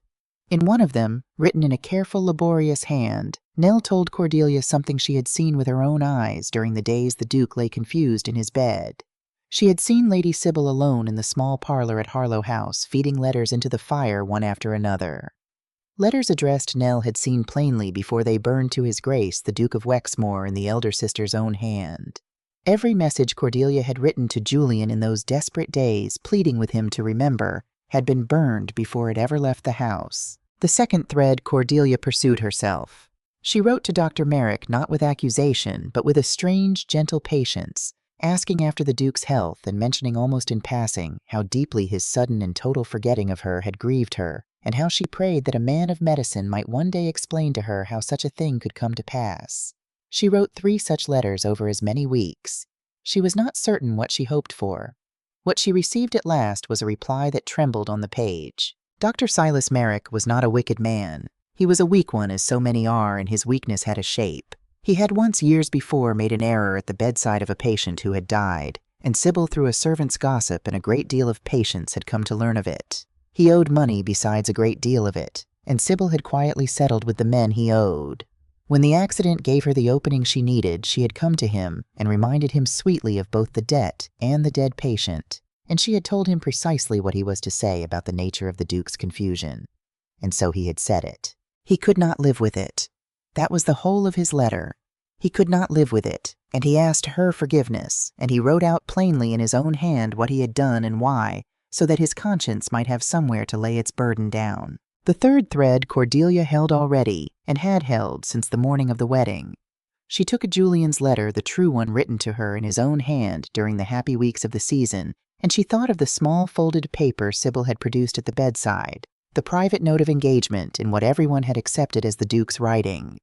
In one of them, written in a careful, laborious hand, Nell told Cordelia something she had seen with her own eyes during the days the Duke lay confused in his bed. She had seen Lady Sybil alone in the small parlor at Harlow House, feeding letters into the fire one after another. Letters addressed Nell had seen plainly before they burned to his grace, the Duke of Wexmoor, in the elder sister's own hand. Every message Cordelia had written to Julian in those desperate days, pleading with him to remember, had been burned before it ever left the house. The second thread Cordelia pursued herself. She wrote to Dr. Merrick not with accusation, but with a strange, gentle patience, asking after the Duke's health and mentioning almost in passing how deeply his sudden and total forgetting of her had grieved her, and how she prayed that a man of medicine might one day explain to her how such a thing could come to pass. She wrote 3 such letters over as many weeks. She was not certain what she hoped for. What she received at last was a reply that trembled on the page. Dr. Silas Merrick was not a wicked man. He was a weak one, as so many are, and his weakness had a shape. He had once, years before, made an error at the bedside of a patient who had died, and Sybil, through a servant's gossip and a great deal of patience, had come to learn of it. He owed money besides a great deal of it, and Sybil had quietly settled with the men he owed. When the accident gave her the opening she needed, she had come to him and reminded him sweetly of both the debt and the dead patient, and she had told him precisely what he was to say about the nature of the Duke's confusion. And so he had said it. He could not live with it. That was the whole of his letter. He could not live with it, and he asked her forgiveness, and he wrote out plainly in his own hand what he had done and why, so that his conscience might have somewhere to lay its burden down. The third thread Cordelia held already, and had held since the morning of the wedding. She took Julian's letter, the true one written to her in his own hand during the happy weeks of the season, and she thought of the small folded paper Sybil had produced at the bedside, the private note of engagement in what everyone had accepted as the Duke's writing.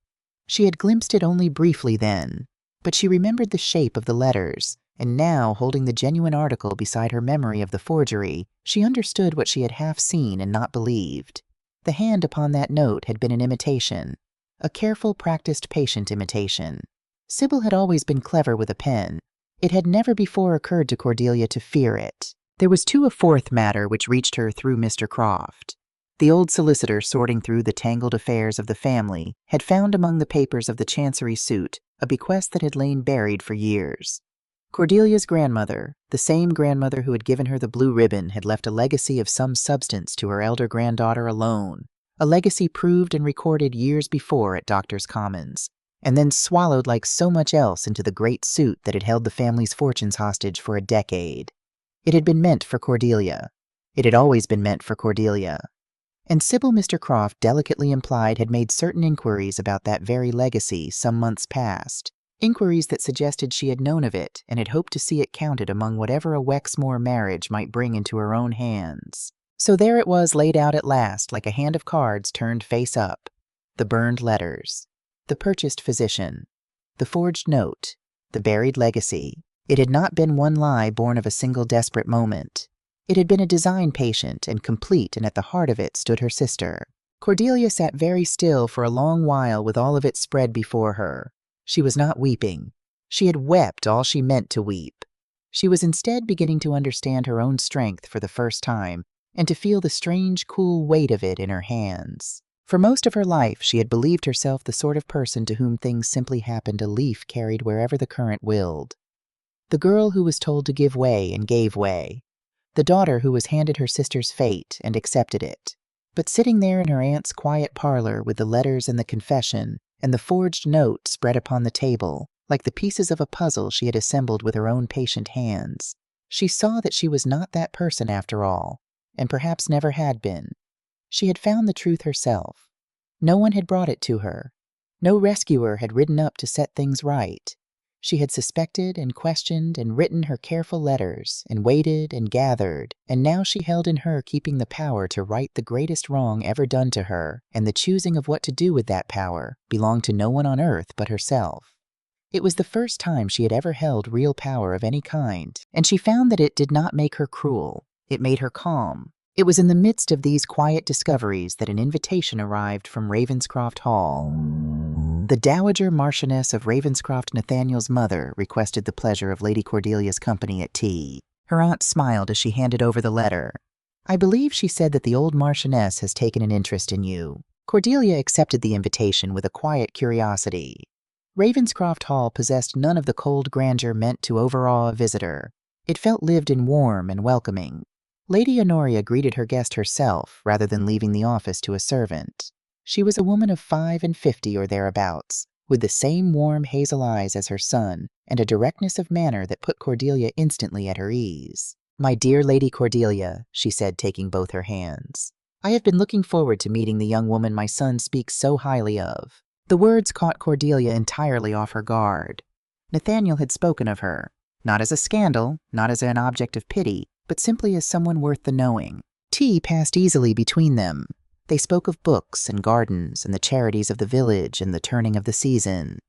She had glimpsed it only briefly then, but she remembered the shape of the letters, and now, holding the genuine article beside her memory of the forgery, she understood what she had half seen and not believed. The hand upon that note had been an imitation, a careful, practiced, patient imitation. Sybil had always been clever with a pen. It had never before occurred to Cordelia to fear it. There was, too, a fourth matter which reached her through Mr. Croft. The old solicitor, sorting through the tangled affairs of the family, had found among the papers of the Chancery suit a bequest that had lain buried for years. Cordelia's grandmother, the same grandmother who had given her the blue ribbon, had left a legacy of some substance to her elder granddaughter alone, a legacy proved and recorded years before at Doctors' Commons, and then swallowed like so much else into the great suit that had held the family's fortunes hostage for a decade. It had been meant for Cordelia. It had always been meant for Cordelia. And Sybil, Mr. Croft delicately implied, had made certain inquiries about that very legacy some months past, inquiries that suggested she had known of it and had hoped to see it counted among whatever a Wexmoor marriage might bring into her own hands. So there it was, laid out at last, like a hand of cards turned face up. The burned letters, the purchased physician, the forged note, the buried legacy. It had not been one lie born of a single desperate moment. It had been a design patient and complete, and at the heart of it stood her sister. Cordelia sat very still for a long while with all of it spread before her. She was not weeping. She had wept all she meant to weep. She was instead beginning to understand her own strength for the first time, and to feel the strange, cool weight of it in her hands. For most of her life, she had believed herself the sort of person to whom things simply happened, a leaf carried wherever the current willed. The girl who was told to give way and gave way. The daughter who was handed her sister's fate and accepted it. But sitting there in her aunt's quiet parlor with the letters and the confession and the forged note spread upon the table, like the pieces of a puzzle she had assembled with her own patient hands, she saw that she was not that person after all, and perhaps never had been. She had found the truth herself. No one had brought it to her. No rescuer had ridden up to set things right. She had suspected and questioned and written her careful letters and waited and gathered, and now she held in her keeping the power to right the greatest wrong ever done to her, and the choosing of what to do with that power belonged to no one on earth but herself. It was the first time she had ever held real power of any kind, and she found that it did not make her cruel. It made her calm. It was in the midst of these quiet discoveries that an invitation arrived from Ravenscroft Hall. The Dowager Marchioness of Ravenscroft, Nathaniel's mother, requested the pleasure of Lady Cordelia's company at tea. Her aunt smiled as she handed over the letter. "I believe," she said, "that the old Marchioness has taken an interest in you." Cordelia accepted the invitation with a quiet curiosity. Ravenscroft Hall possessed none of the cold grandeur meant to overawe a visitor. It felt lived and warm and welcoming. Lady Honoria greeted her guest herself, rather than leaving the office to a servant. She was a woman of 55 or thereabouts, with the same warm hazel eyes as her son, and a directness of manner that put Cordelia instantly at her ease. "My dear Lady Cordelia," she said, taking both her hands, "I have been looking forward to meeting the young woman my son speaks so highly of." The words caught Cordelia entirely off her guard. Nathaniel had spoken of her, not as a scandal, not as an object of pity, but simply as someone worth the knowing. Tea passed easily between them. They spoke of books and gardens and the charities of the village and the turning of the season.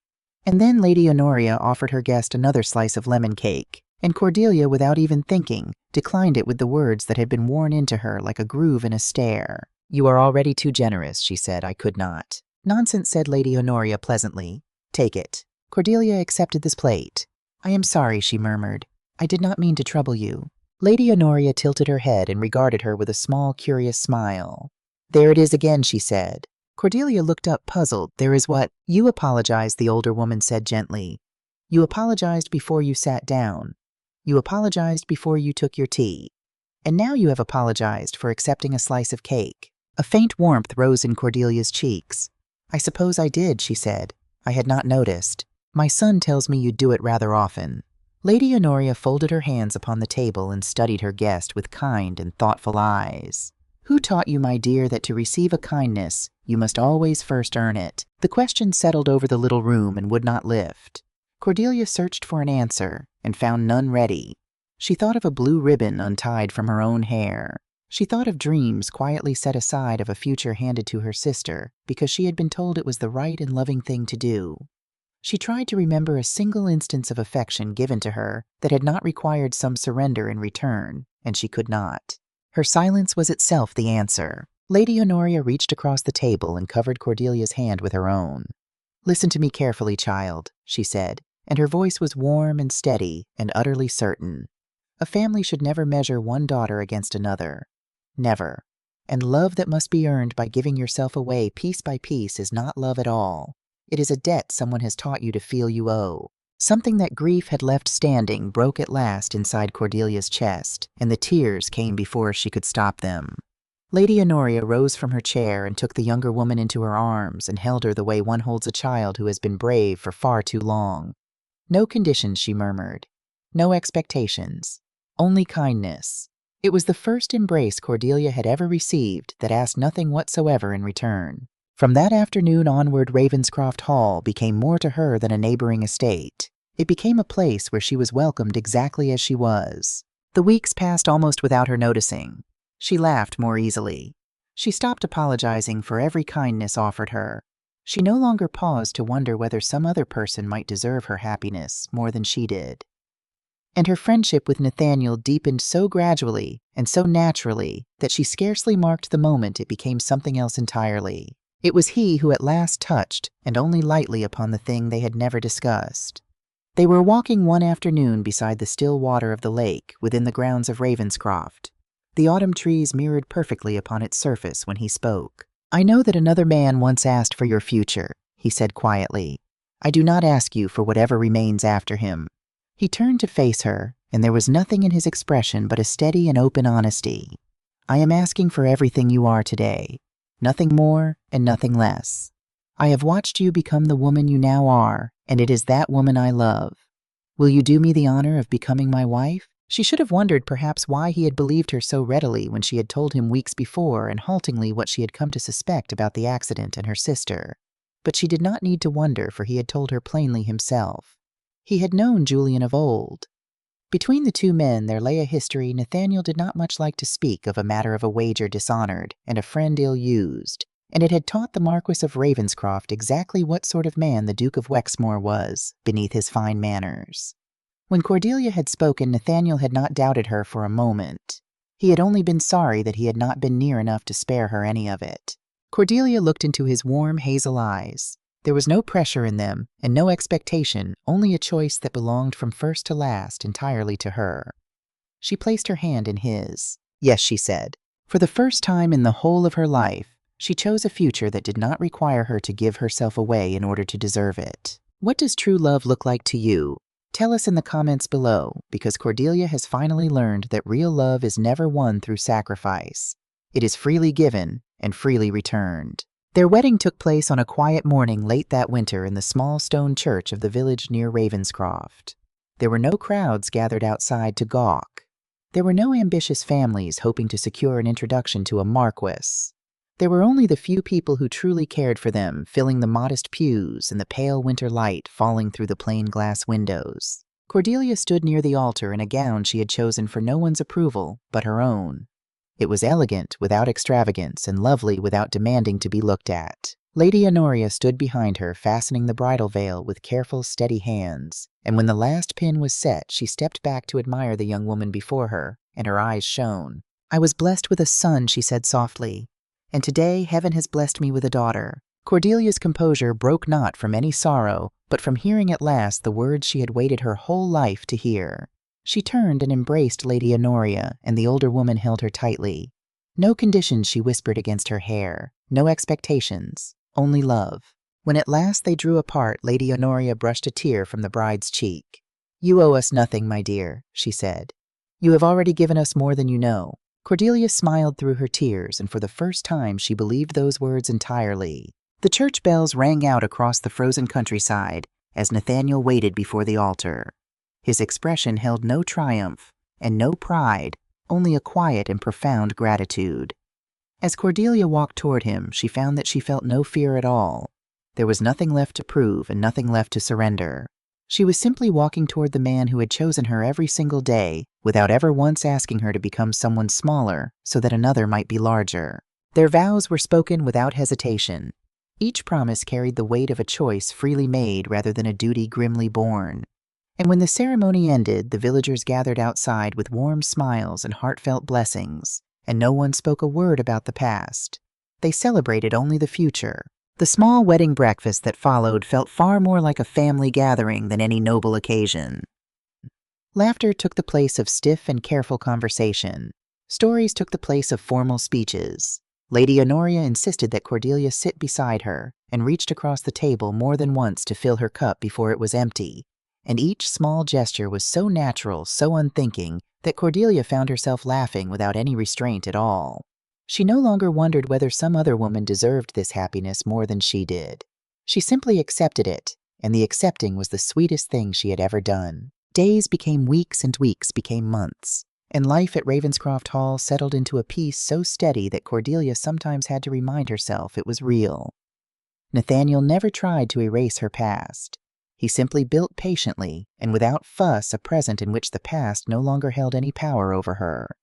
And then Lady Honoria offered her guest another slice of lemon cake, and Cordelia, without even thinking, declined it with the words that had been worn into her like a groove in a stair. "You are already too generous," she said. "I could not." "Nonsense," said Lady Honoria pleasantly. "Take it." Cordelia accepted this plate. "I am sorry," she murmured. "I did not mean to trouble you." Lady Honoria tilted her head and regarded her with a small, curious smile. "There it is again," she said. Cordelia looked up, puzzled. "There is what?" "You apologized," the older woman said gently. "You apologized before you sat down. You apologized before you took your tea. And now you have apologized for accepting a slice of cake." A faint warmth rose in Cordelia's cheeks. "I suppose I did," she said. "I had not noticed. My son tells me you do it rather often." Lady Honoria folded her hands upon the table and studied her guest with kind and thoughtful eyes. "Who taught you, my dear, that to receive a kindness, you must always first earn it?" The question settled over the little room and would not lift. Cordelia searched for an answer and found none ready. She thought of a blue ribbon untied from her own hair. She thought of dreams quietly set aside of a future handed to her sister because she had been told it was the right and loving thing to do. She tried to remember a single instance of affection given to her that had not required some surrender in return, and she could not. Her silence was itself the answer. Lady Honoria reached across the table and covered Cordelia's hand with her own. "Listen to me carefully, child," she said, and her voice was warm and steady and utterly certain. "A family should never measure one daughter against another. Never. And love that must be earned by giving yourself away piece by piece is not love at all. It is a debt someone has taught you to feel you owe." Something that grief had left standing broke at last inside Cordelia's chest, and the tears came before she could stop them. Lady Honoria rose from her chair and took the younger woman into her arms and held her the way one holds a child who has been brave for far too long. "No conditions," she murmured. "No expectations. Only kindness." It was the first embrace Cordelia had ever received that asked nothing whatsoever in return. From that afternoon onward, Ravenscroft Hall became more to her than a neighboring estate. It became a place where she was welcomed exactly as she was. The weeks passed almost without her noticing. She laughed more easily. She stopped apologizing for every kindness offered her. She no longer paused to wonder whether some other person might deserve her happiness more than she did. And her friendship with Nathaniel deepened so gradually and so naturally that she scarcely marked the moment it became something else entirely. It was he who at last touched, and only lightly, upon the thing they had never discussed. They were walking one afternoon beside the still water of the lake within the grounds of Ravenscroft. The autumn trees mirrored perfectly upon its surface when he spoke. "I know that another man once asked for your future," he said quietly. "I do not ask you for whatever remains after him." He turned to face her, and there was nothing in his expression but a steady and open honesty. "I am asking for everything you are today. Nothing more and nothing less. I have watched you become the woman you now are, and it is that woman I love. Will you do me the honor of becoming my wife?" She should have wondered perhaps why he had believed her so readily when she had told him weeks before and haltingly what she had come to suspect about the accident and her sister. But she did not need to wonder, for he had told her plainly himself. He had known Julian of old. Between the two men there lay a history Nathaniel did not much like to speak of, a matter of a wager dishonored and a friend ill-used, and it had taught the Marquis of Ravenscroft exactly what sort of man the Duke of Wexmoor was, beneath his fine manners. When Cordelia had spoken, Nathaniel had not doubted her for a moment. He had only been sorry that he had not been near enough to spare her any of it. Cordelia looked into his warm hazel eyes. There was no pressure in them, and no expectation, only a choice that belonged from first to last entirely to her. She placed her hand in his. Yes, she said. For the first time in the whole of her life, she chose a future that did not require her to give herself away in order to deserve it. What does true love look like to you? Tell us in the comments below, because Cordelia has finally learned that real love is never won through sacrifice. It is freely given and freely returned. Their wedding took place on a quiet morning late that winter in the small stone church of the village near Ravenscroft. There were no crowds gathered outside to gawk. There were no ambitious families hoping to secure an introduction to a marquis. There were only the few people who truly cared for them, filling the modest pews and the pale winter light falling through the plain glass windows. Cordelia stood near the altar in a gown she had chosen for no one's approval but her own. It was elegant without extravagance and lovely without demanding to be looked at. Lady Honoria stood behind her, fastening the bridal veil with careful, steady hands, and when the last pin was set, she stepped back to admire the young woman before her, and her eyes shone. "I was blessed with a son," she said softly, "and today heaven has blessed me with a daughter." Cordelia's composure broke not from any sorrow, but from hearing at last the words she had waited her whole life to hear. She turned and embraced Lady Honoria, and the older woman held her tightly. No conditions, she whispered against her hair, no expectations, only love. When at last they drew apart, Lady Honoria brushed a tear from the bride's cheek. "You owe us nothing, my dear," she said. "You have already given us more than you know." Cordelia smiled through her tears, and for the first time she believed those words entirely. The church bells rang out across the frozen countryside as Nathaniel waited before the altar. His expression held no triumph and no pride, only a quiet and profound gratitude. As Cordelia walked toward him, she found that she felt no fear at all. There was nothing left to prove and nothing left to surrender. She was simply walking toward the man who had chosen her every single day, without ever once asking her to become someone smaller so that another might be larger. Their vows were spoken without hesitation. Each promise carried the weight of a choice freely made rather than a duty grimly borne. And when the ceremony ended, the villagers gathered outside with warm smiles and heartfelt blessings, and no one spoke a word about the past. They celebrated only the future. The small wedding breakfast that followed felt far more like a family gathering than any noble occasion. Laughter took the place of stiff and careful conversation. Stories took the place of formal speeches. Lady Honoria insisted that Cordelia sit beside her, and reached across the table more than once to fill her cup before it was empty. And each small gesture was so natural, so unthinking, that Cordelia found herself laughing without any restraint at all. She no longer wondered whether some other woman deserved this happiness more than she did. She simply accepted it, and the accepting was the sweetest thing she had ever done. Days became weeks and weeks became months, and life at Ravenscroft Hall settled into a peace so steady that Cordelia sometimes had to remind herself it was real. Nathaniel never tried to erase her past. He simply built patiently and without fuss a present in which the past no longer held any power over her.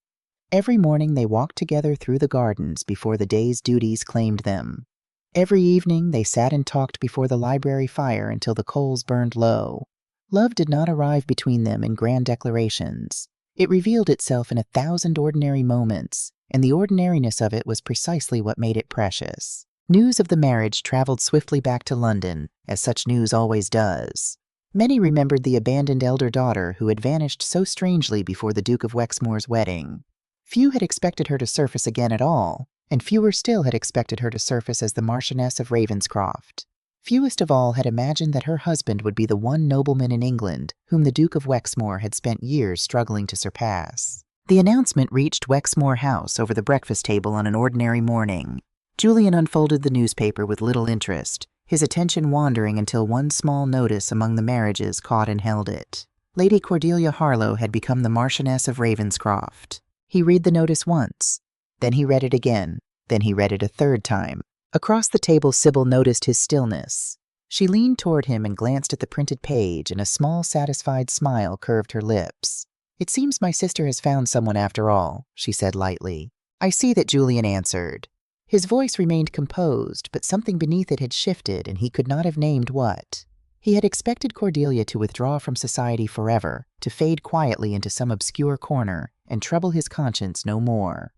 Every morning they walked together through the gardens before the day's duties claimed them. Every evening they sat and talked before the library fire until the coals burned low. Love did not arrive between them in grand declarations. It revealed itself in 1,000 ordinary moments, and the ordinariness of it was precisely what made it precious. News of the marriage traveled swiftly back to London, as such news always does. Many remembered the abandoned elder daughter who had vanished so strangely before the Duke of Wexmoor's wedding. Few had expected her to surface again at all, and fewer still had expected her to surface as the Marchioness of Ravenscroft. Fewest of all had imagined that her husband would be the one nobleman in England whom the Duke of Wexmoor had spent years struggling to surpass. The announcement reached Wexmoor House over the breakfast table on an ordinary morning. Julian unfolded the newspaper with little interest, his attention wandering until one small notice among the marriages caught and held it. Lady Cordelia Harlowe had become the Marchioness of Ravenscroft. He read the notice once, then he read it again, then he read it a third time. Across the table, Sybil noticed his stillness. She leaned toward him and glanced at the printed page, and a small, satisfied smile curved her lips. "It seems my sister has found someone after all," she said lightly. "I see that," Julian answered. His voice remained composed, but something beneath it had shifted, and he could not have named what. He had expected Cordelia to withdraw from society forever, to fade quietly into some obscure corner, and trouble his conscience no more.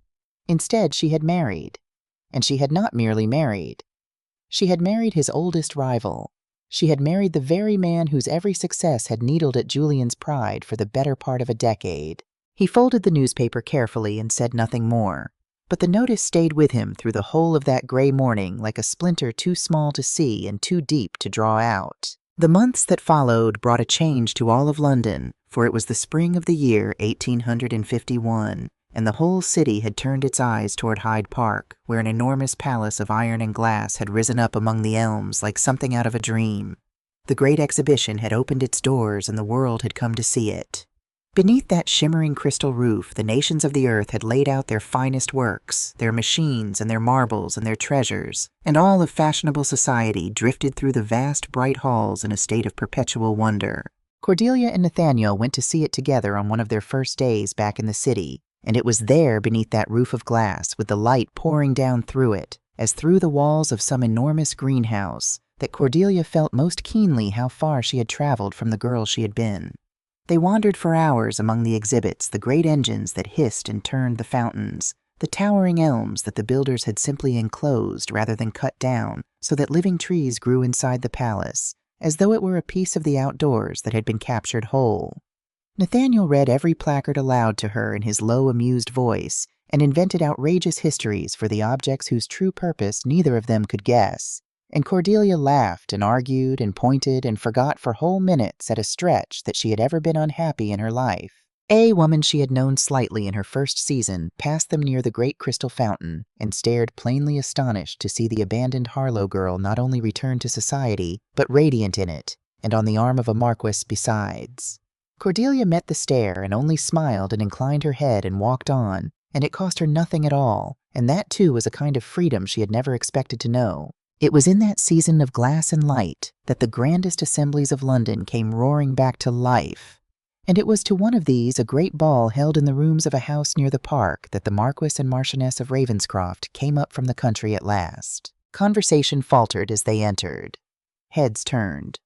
Instead, she had married. And she had not merely married. She had married his oldest rival. She had married the very man whose every success had needled at Julian's pride for the better part of a decade. He folded the newspaper carefully and said nothing more. But the notice stayed with him through the whole of that gray morning like a splinter too small to see and too deep to draw out. The months that followed brought a change to all of London, for it was the spring of the year 1851, and the whole city had turned its eyes toward Hyde Park, where an enormous palace of iron and glass had risen up among the elms like something out of a dream. The great exhibition had opened its doors, and the world had come to see it. Beneath that shimmering crystal roof, the nations of the earth had laid out their finest works, their machines and their marbles and their treasures, and all of fashionable society drifted through the vast, bright halls in a state of perpetual wonder. Cordelia and Nathaniel went to see it together on one of their first days back in the city, and it was there beneath that roof of glass, with the light pouring down through it, as through the walls of some enormous greenhouse, that Cordelia felt most keenly how far she had traveled from the girl she had been. They wandered for hours among the exhibits, the great engines that hissed and turned the fountains, the towering elms that the builders had simply enclosed rather than cut down, so that living trees grew inside the palace, as though it were a piece of the outdoors that had been captured whole. Nathaniel read every placard aloud to her in his low, amused voice, and invented outrageous histories for the objects whose true purpose neither of them could guess. And Cordelia laughed and argued and pointed and forgot for whole minutes at a stretch that she had ever been unhappy in her life. A woman she had known slightly in her first season passed them near the great crystal fountain and stared plainly astonished to see the abandoned Harlow girl not only return to society, but radiant in it, and on the arm of a marquis besides. Cordelia met the stare and only smiled and inclined her head and walked on, and it cost her nothing at all, and that too was a kind of freedom she had never expected to know. It was in that season of glass and light that the grandest assemblies of London came roaring back to life, and it was to one of these, a great ball held in the rooms of a house near the park, that the Marquis and Marchioness of Ravenscroft came up from the country at last. Conversation faltered as they entered. Heads turned.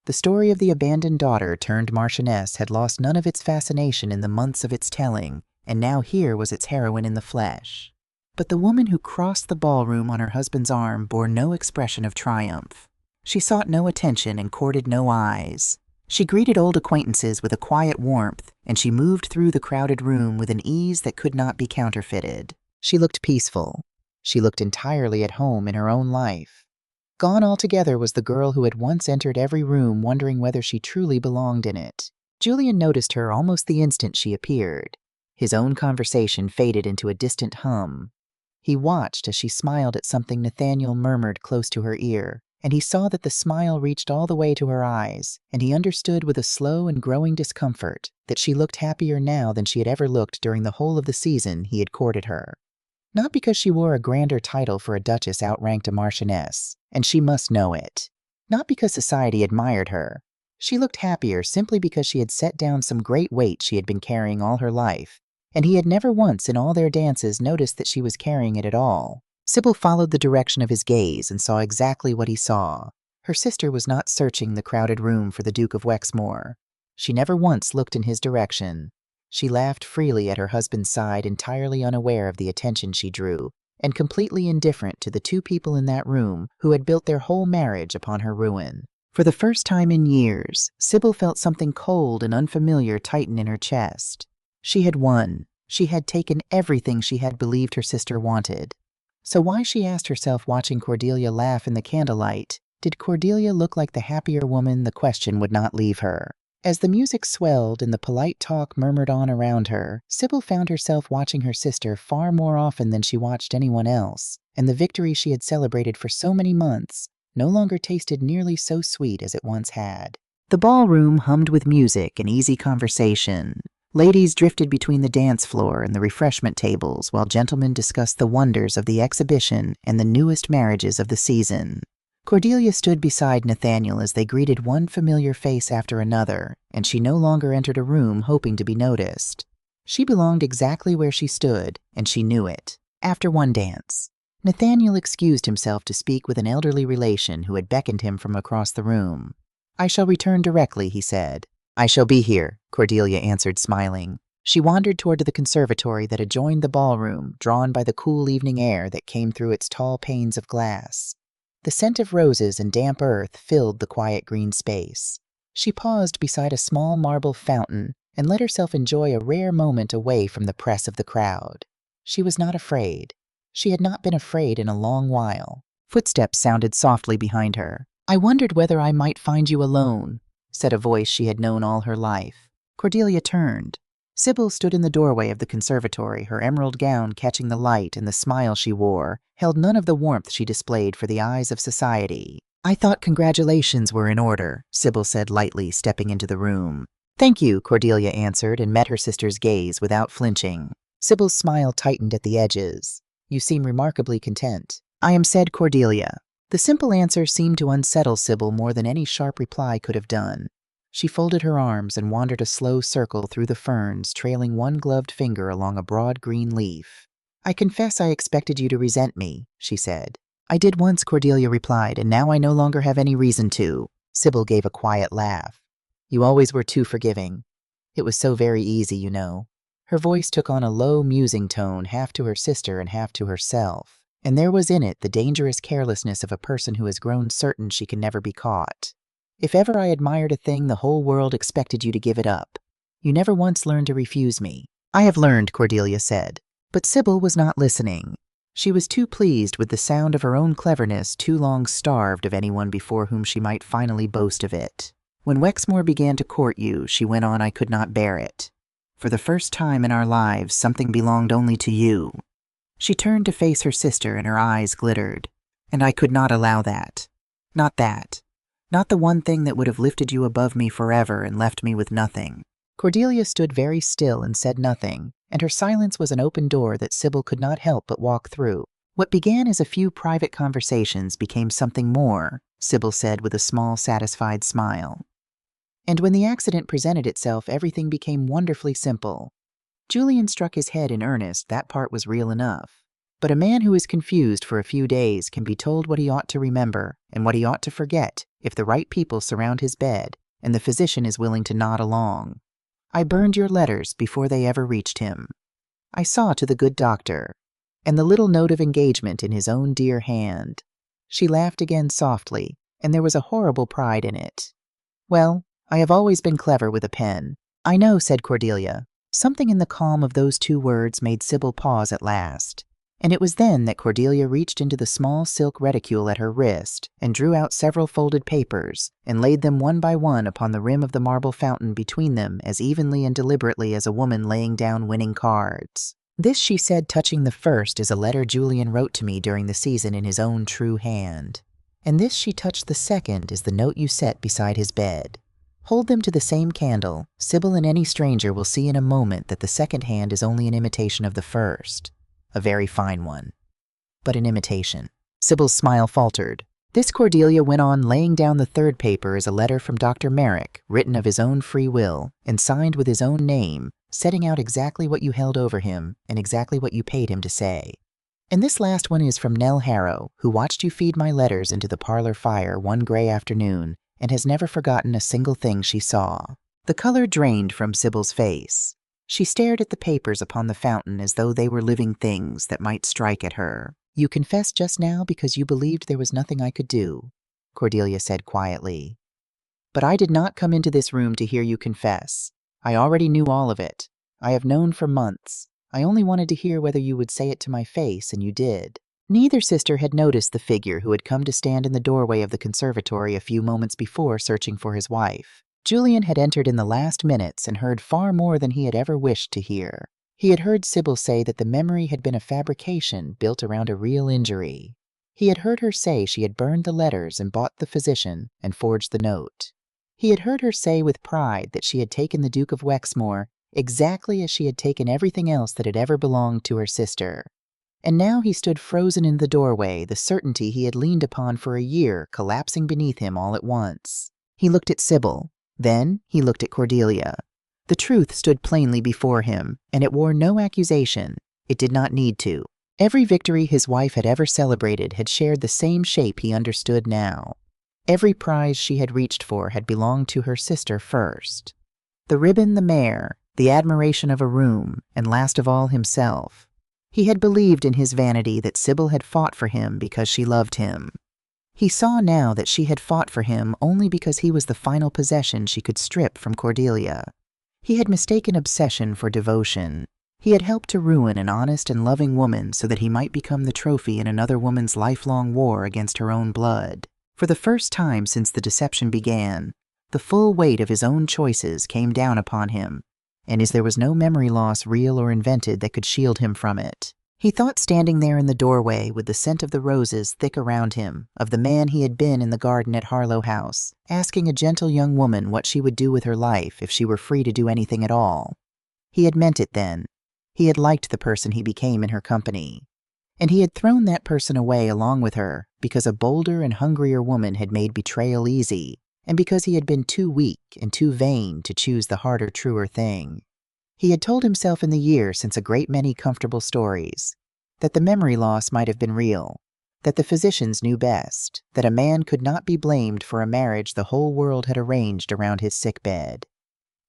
The story of the abandoned daughter turned Marchioness had lost none of its fascination in the months of its telling, and now here was its heroine in the flesh. But the woman who crossed the ballroom on her husband's arm bore no expression of triumph. She sought no attention and courted no eyes. She greeted old acquaintances with a quiet warmth, and she moved through the crowded room with an ease that could not be counterfeited. She looked peaceful. She looked entirely at home in her own life. Gone altogether was the girl who had once entered every room wondering whether she truly belonged in it. Julian noticed her almost the instant she appeared. His own conversation faded into a distant hum. He watched as she smiled at something Nathaniel murmured close to her ear, and he saw that the smile reached all the way to her eyes, and he understood with a slow and growing discomfort that she looked happier now than she had ever looked during the whole of the season he had courted her. Not because she wore a grander title for a duchess outranked a marchioness, and she must know it. Not because society admired her. She looked happier simply because she had set down some great weight she had been carrying all her life, and he had never once in all their dances noticed that she was carrying it at all. Sybil followed the direction of his gaze and saw exactly what he saw. Her sister was not searching the crowded room for the Duke of Wexmoor. She never once looked in his direction. She laughed freely at her husband's side, entirely unaware of the attention she drew, and completely indifferent to the two people in that room who had built their whole marriage upon her ruin. For the first time in years, Sybil felt something cold and unfamiliar tighten in her chest. She had won. She had taken everything she had believed her sister wanted. So why, she asked herself watching Cordelia laugh in the candlelight, did Cordelia look like the happier woman? The question would not leave her. As the music swelled and the polite talk murmured on around her, Sybil found herself watching her sister far more often than she watched anyone else, and the victory she had celebrated for so many months no longer tasted nearly so sweet as it once had. The ballroom hummed with music and easy conversation. Ladies drifted between the dance floor and the refreshment tables while gentlemen discussed the wonders of the exhibition and the newest marriages of the season. Cordelia stood beside Nathaniel as they greeted one familiar face after another, and she no longer entered a room hoping to be noticed. She belonged exactly where she stood, and she knew it. After one dance, Nathaniel excused himself to speak with an elderly relation who had beckoned him from across the room. "I shall return directly," he said. "I shall be here," Cordelia answered, smiling. She wandered toward the conservatory that adjoined the ballroom, drawn by the cool evening air that came through its tall panes of glass. The scent of roses and damp earth filled the quiet green space. She paused beside a small marble fountain and let herself enjoy a rare moment away from the press of the crowd. She was not afraid. She had not been afraid in a long while. Footsteps sounded softly behind her. "I wondered whether I might find you alone," said a voice she had known all her life. Cordelia turned. Sybil stood in the doorway of the conservatory, her emerald gown catching the light, and the smile she wore held none of the warmth she displayed for the eyes of society. "I thought congratulations were in order," Sybil said lightly, stepping into the room. "Thank you," Cordelia answered, and met her sister's gaze without flinching. Sybil's smile tightened at the edges. "You seem remarkably content." "I am," said Cordelia. The simple answer seemed to unsettle Sybil more than any sharp reply could have done. She folded her arms and wandered a slow circle through the ferns, trailing one gloved finger along a broad green leaf. "I confess I expected you to resent me," she said. "I did once," Cordelia replied, "and now I no longer have any reason to." Sybil gave a quiet laugh. "You always were too forgiving. It was so very easy, you know." Her voice took on a low, musing tone, half to her sister and half to herself. And there was in it the dangerous carelessness of a person who has grown certain she can never be caught. "If ever I admired a thing, the whole world expected you to give it up. You never once learned to refuse me." "I have learned," Cordelia said. But Sybil was not listening. She was too pleased with the sound of her own cleverness, too long starved of anyone before whom she might finally boast of it. "When Wexmore began to court you," she went on, "I could not bear it. For the first time in our lives, something belonged only to you." She turned to face her sister, and her eyes glittered. "And I could not allow that. Not that. Not the one thing that would have lifted you above me forever and left me with nothing." Cordelia stood very still and said nothing, and her silence was an open door that Sybil could not help but walk through. "What began as a few private conversations became something more," Sybil said with a small, satisfied smile. "And when the accident presented itself, everything became wonderfully simple. Julian struck his head in earnest, that part was real enough. But a man who is confused for a few days can be told what he ought to remember and what he ought to forget if the right people surround his bed and the physician is willing to nod along. I burned your letters before they ever reached him. I saw to the good doctor, and the little note of engagement in his own dear hand." She laughed again softly, and there was a horrible pride in it. "Well, I have always been clever with a pen." "I know," said Cordelia. Something in the calm of those two words made Sybil pause at last, and it was then that Cordelia reached into the small silk reticule at her wrist and drew out several folded papers and laid them one by one upon the rim of the marble fountain between them as evenly and deliberately as a woman laying down winning cards. "This," she said, touching the first, "is a letter Julian wrote to me during the season in his own true hand. And this," she touched the second, "is the note you set beside his bed. Hold them to the same candle. Sybil and any stranger will see in a moment that the second hand is only an imitation of the first. A very fine one, but an imitation." Sybil's smile faltered. "This," Cordelia went on, laying down the third paper, "is a letter from Dr. Merrick, written of his own free will, and signed with his own name, setting out exactly what you held over him and exactly what you paid him to say. And this last one is from Nell Harrow, who watched you feed my letters into the parlor fire one gray afternoon, and has never forgotten a single thing she saw." The color drained from Sybil's face. She stared at the papers upon the fountain as though they were living things that might strike at her. "You confessed just now because you believed there was nothing I could do," Cordelia said quietly. "But I did not come into this room to hear you confess. I already knew all of it. I have known for months. I only wanted to hear whether you would say it to my face, and you did." Neither sister had noticed the figure who had come to stand in the doorway of the conservatory a few moments before, searching for his wife. Julian had entered in the last minutes and heard far more than he had ever wished to hear. He had heard Sybil say that the memory had been a fabrication built around a real injury. He had heard her say she had burned the letters and bought the physician and forged the note. He had heard her say with pride that she had taken the Duke of Wexmore exactly as she had taken everything else that had ever belonged to her sister. And now he stood frozen in the doorway, the certainty he had leaned upon for a year collapsing beneath him all at once. He looked at Sybil. Then he looked at Cordelia. The truth stood plainly before him, and it wore no accusation. It did not need to. Every victory his wife had ever celebrated had shared the same shape he understood now. Every prize she had reached for had belonged to her sister first. The ribbon, the mare, the admiration of a room, and last of all himself. He had believed in his vanity that Sybil had fought for him because she loved him. He saw now that she had fought for him only because he was the final possession she could strip from Cordelia. He had mistaken obsession for devotion. He had helped to ruin an honest and loving woman so that he might become the trophy in another woman's lifelong war against her own blood. For the first time since the deception began, the full weight of his own choices came down upon him, and as there was no memory loss, real or invented, that could shield him from it. He thought, standing there in the doorway with the scent of the roses thick around him, of the man he had been in the garden at Harlow House, asking a gentle young woman what she would do with her life if she were free to do anything at all. He had meant it then. He had liked the person he became in her company. And he had thrown that person away along with her because a bolder and hungrier woman had made betrayal easy, and because he had been too weak and too vain to choose the harder, truer thing. He had told himself in the year since a great many comfortable stories that the memory loss might have been real, that the physicians knew best, that a man could not be blamed for a marriage the whole world had arranged around his sick bed.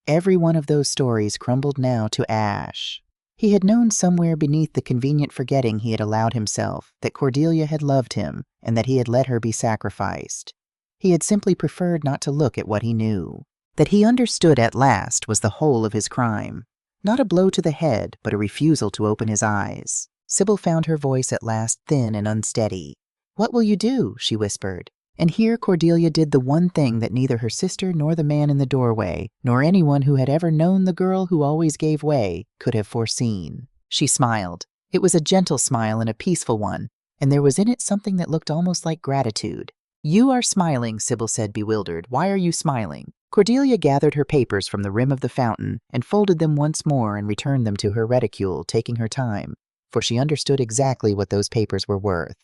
Every one of those stories crumbled now to ash. He had known somewhere beneath the convenient forgetting he had allowed himself that Cordelia had loved him and that he had let her be sacrificed. He had simply preferred not to look at what he knew. That he understood at last was the whole of his crime. Not a blow to the head, but a refusal to open his eyes. Sybil found her voice at last thin and unsteady. "What will you do?" she whispered. And here Cordelia did the one thing that neither her sister nor the man in the doorway, nor anyone who had ever known the girl who always gave way, could have foreseen. She smiled. It was a gentle smile and a peaceful one, and there was in it something that looked almost like gratitude. "You are smiling," Sybil said, bewildered. "Why are you smiling?" Cordelia gathered her papers from the rim of the fountain and folded them once more and returned them to her reticule, taking her time, for she understood exactly what those papers were worth.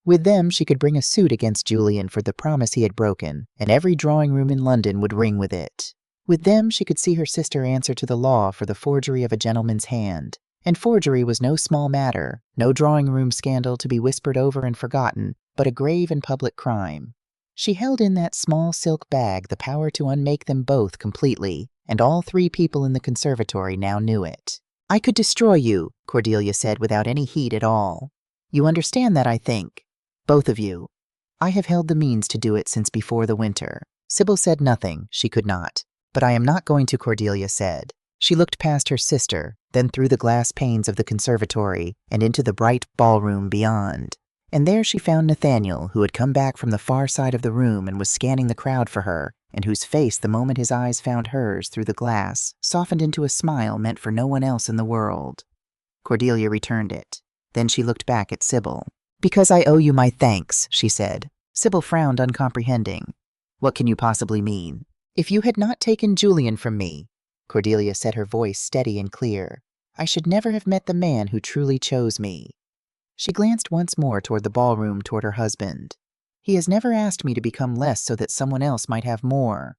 With them she could bring a suit against Julian for the promise he had broken, and every drawing room in London would ring with it. With them she could see her sister answer to the law for the forgery of a gentleman's hand. And forgery was no small matter, no drawing room scandal to be whispered over and forgotten, but a grave and public crime. She held in that small silk bag the power to unmake them both completely, and all three people in the conservatory now knew it. "I could destroy you," Cordelia said without any heat at all. "You understand that, I think. Both of you. I have held the means to do it since before the winter." Sybil said nothing. She could not. "But I am not going to," Cordelia said. She looked past her sister, then through the glass panes of the conservatory and into the bright ballroom beyond. And there she found Nathaniel, who had come back from the far side of the room and was scanning the crowd for her, and whose face, the moment his eyes found hers through the glass, softened into a smile meant for no one else in the world. Cordelia returned it. Then she looked back at Sybil. "Because I owe you my thanks," she said. Sybil frowned, uncomprehending. "What can you possibly mean?" "If you had not taken Julian from me," Cordelia said, her voice steady and clear, "I should never have met the man who truly chose me." She glanced once more toward the ballroom, toward her husband. "He has never asked me to become less so that someone else might have more.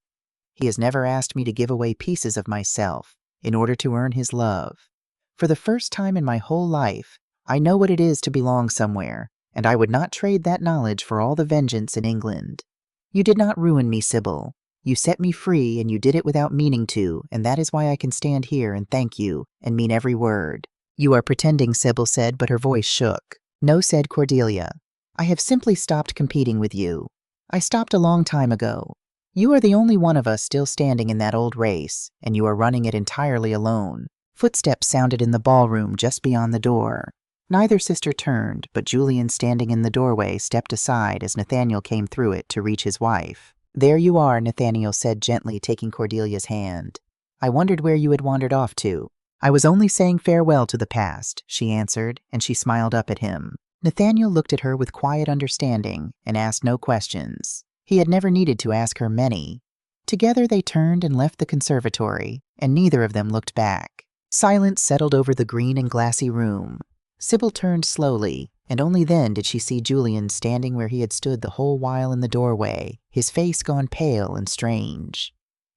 He has never asked me to give away pieces of myself in order to earn his love. For the first time in my whole life, I know what it is to belong somewhere, and I would not trade that knowledge for all the vengeance in England. You did not ruin me, Sybil. You set me free, and you did it without meaning to, and that is why I can stand here and thank you, and mean every word." "You are pretending," Sybil said, but her voice shook. "No," said Cordelia. "I have simply stopped competing with you. I stopped a long time ago. You are the only one of us still standing in that old race, and you are running it entirely alone." Footsteps sounded in the ballroom just beyond the door. Neither sister turned, but Julian, standing in the doorway, stepped aside as Nathaniel came through it to reach his wife. "There you are," Nathaniel said gently, taking Cordelia's hand. "I wondered where you had wandered off to." "I was only saying farewell to the past," she answered, and she smiled up at him. Nathaniel looked at her with quiet understanding and asked no questions. He had never needed to ask her many. Together they turned and left the conservatory, and neither of them looked back. Silence settled over the green and glassy room. Sybil turned slowly, and only then did she see Julian standing where he had stood the whole while in the doorway, his face gone pale and strange.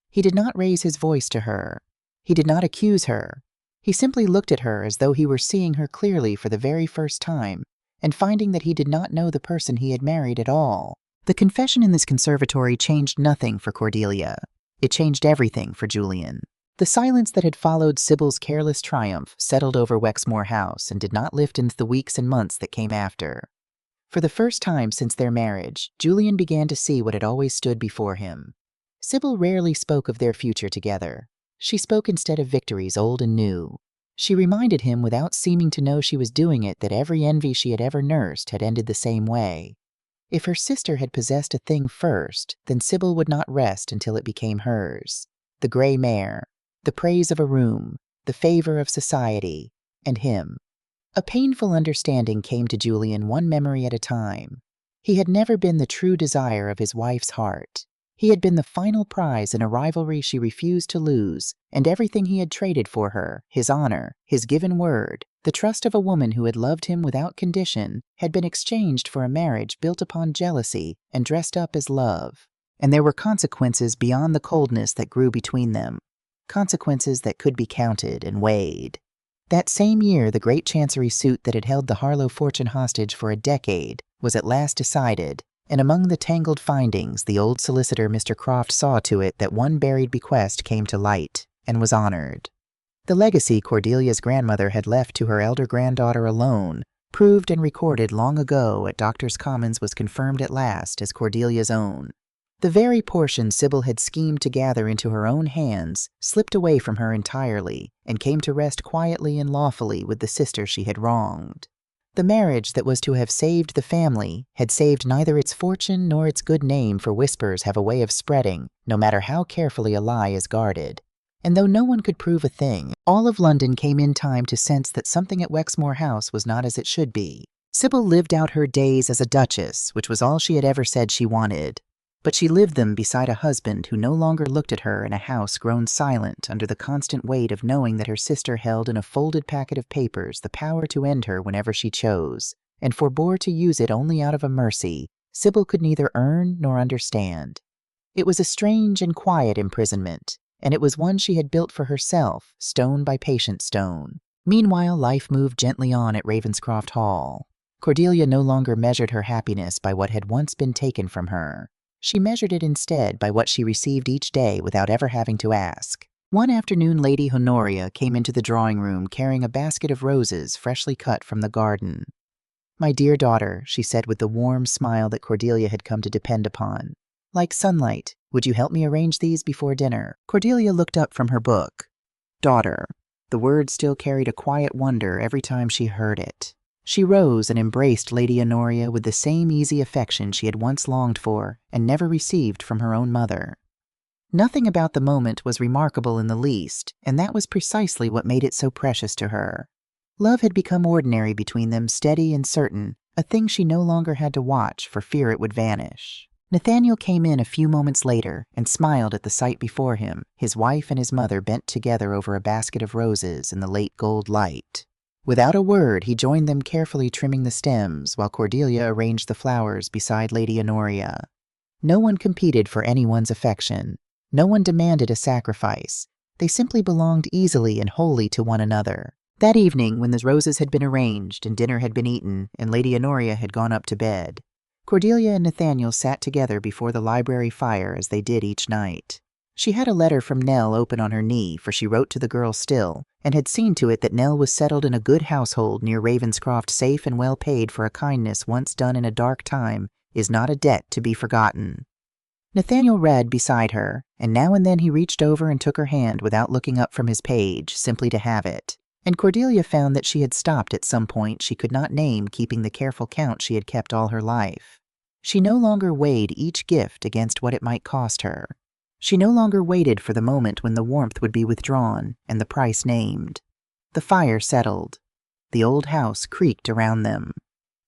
He did not raise his voice to her. He did not accuse her. He simply looked at her as though he were seeing her clearly for the very first time, and finding that he did not know the person he had married at all. The confession in this conservatory changed nothing for Cordelia. It changed everything for Julian. The silence that had followed Sybil's careless triumph settled over Wexmore House and did not lift into the weeks and months that came after. For the first time since their marriage, Julian began to see what had always stood before him. Sybil rarely spoke of their future together. She spoke instead of victories old and new. She reminded him without seeming to know she was doing it that every envy she had ever nursed had ended the same way. If her sister had possessed a thing first, then Sybil would not rest until it became hers. The gray mare, the praise of a room, the favor of society, and him. A painful understanding came to Julian one memory at a time. He had never been the true desire of his wife's heart. He had been the final prize in a rivalry she refused to lose, and everything he had traded for her, his honor, his given word, the trust of a woman who had loved him without condition, had been exchanged for a marriage built upon jealousy and dressed up as love. And there were consequences beyond the coldness that grew between them, consequences that could be counted and weighed. That same year, the great chancery suit that had held the Harlow fortune hostage for a decade was at last decided, and among the tangled findings, the old solicitor Mr. Croft saw to it that one buried bequest came to light and was honored. The legacy Cordelia's grandmother had left to her elder granddaughter alone, proved and recorded long ago at Doctors' Commons, was confirmed at last as Cordelia's own. The very portion Sybil had schemed to gather into her own hands slipped away from her entirely and came to rest quietly and lawfully with the sister she had wronged. The marriage that was to have saved the family had saved neither its fortune nor its good name, for whispers have a way of spreading, no matter how carefully a lie is guarded. And though no one could prove a thing, all of London came in time to sense that something at Wexmore House was not as it should be. Sybil lived out her days as a duchess, which was all she had ever said she wanted. But she lived them beside a husband who no longer looked at her in a house grown silent under the constant weight of knowing that her sister held in a folded packet of papers the power to end her whenever she chose, and forbore to use it only out of a mercy Sybil could neither earn nor understand. It was a strange and quiet imprisonment, and it was one she had built for herself, stone by patient stone. Meanwhile, life moved gently on at Ravenscroft Hall. Cordelia no longer measured her happiness by what had once been taken from her. She measured it instead by what she received each day without ever having to ask. One afternoon, Lady Honoria came into the drawing-room carrying a basket of roses freshly cut from the garden. "My dear daughter," she said with the warm smile that Cordelia had come to depend upon. "Like sunlight, would you help me arrange these before dinner?" Cordelia looked up from her book. "Daughter." The word still carried a quiet wonder every time she heard it. She rose and embraced Lady Honoria with the same easy affection she had once longed for and never received from her own mother. Nothing about the moment was remarkable in the least, and that was precisely what made it so precious to her. Love had become ordinary between them, steady and certain, a thing she no longer had to watch for fear it would vanish. Nathaniel came in a few moments later and smiled at the sight before him, his wife and his mother bent together over a basket of roses in the late gold light. Without a word, he joined them, carefully trimming the stems, while Cordelia arranged the flowers beside Lady Honoria. No one competed for anyone's affection. No one demanded a sacrifice. They simply belonged easily and wholly to one another. That evening, when the roses had been arranged and dinner had been eaten and Lady Honoria had gone up to bed, Cordelia and Nathaniel sat together before the library fire as they did each night. She had a letter from Nell open on her knee, for she wrote to the girl still, and had seen to it that Nell was settled in a good household near Ravenscroft, safe and well paid for a kindness once done in a dark time is not a debt to be forgotten. Nathaniel read beside her, and now and then he reached over and took her hand without looking up from his page, simply to have it. And Cordelia found that she had stopped at some point she could not name, keeping the careful count she had kept all her life. She no longer weighed each gift against what it might cost her. She no longer waited for the moment when the warmth would be withdrawn and the price named. The fire settled. The old house creaked around them.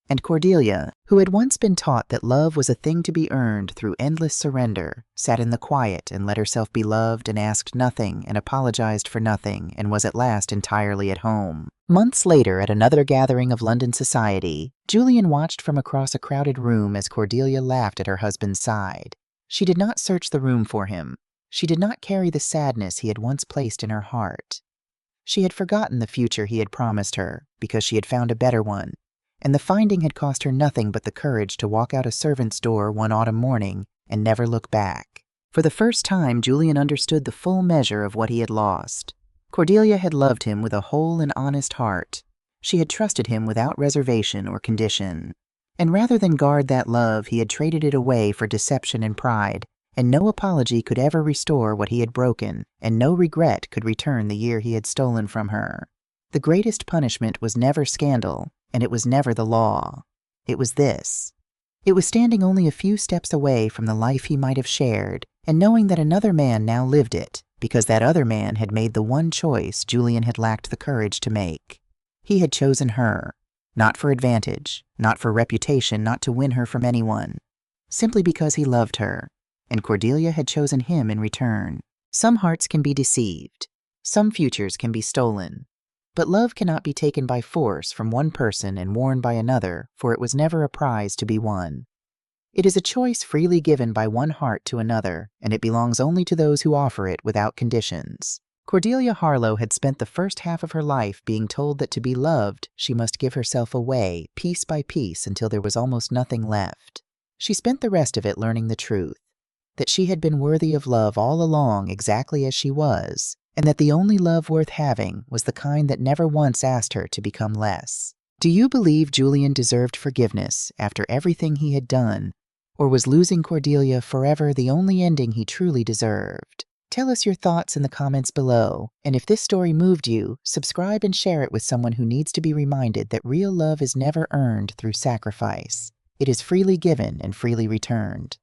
And Cordelia, who had once been taught that love was a thing to be earned through endless surrender, sat in the quiet and let herself be loved and asked nothing and apologized for nothing and was at last entirely at home. Months later, at another gathering of London society, Julian watched from across a crowded room as Cordelia laughed at her husband's side. She did not search the room for him. She did not carry the sadness he had once placed in her heart. She had forgotten the future he had promised her because she had found a better one, and the finding had cost her nothing but the courage to walk out a servant's door one autumn morning and never look back. For the first time, Julian understood the full measure of what he had lost. Cordelia had loved him with a whole and honest heart. She had trusted him without reservation or condition. And rather than guard that love, he had traded it away for deception and pride, and no apology could ever restore what he had broken, and no regret could return the year he had stolen from her. The greatest punishment was never scandal, and it was never the law. It was this. It was standing only a few steps away from the life he might have shared, and knowing that another man now lived it, because that other man had made the one choice Julian had lacked the courage to make. He had chosen her, not for advantage, not for reputation, not to win her from anyone, simply because he loved her, and Cordelia had chosen him in return. Some hearts can be deceived. Some futures can be stolen. But love cannot be taken by force from one person and worn by another, for it was never a prize to be won. It is a choice freely given by one heart to another, and it belongs only to those who offer it without conditions. Cordelia Harlowe had spent the first half of her life being told that to be loved, she must give herself away, piece by piece, until there was almost nothing left. She spent the rest of it learning the truth, that she had been worthy of love all along exactly as she was, and that the only love worth having was the kind that never once asked her to become less. Do you believe Julian deserved forgiveness after everything he had done, or was losing Cordelia forever the only ending he truly deserved? Tell us your thoughts in the comments below, and if this story moved you, subscribe and share it with someone who needs to be reminded that real love is never earned through sacrifice. It is freely given and freely returned.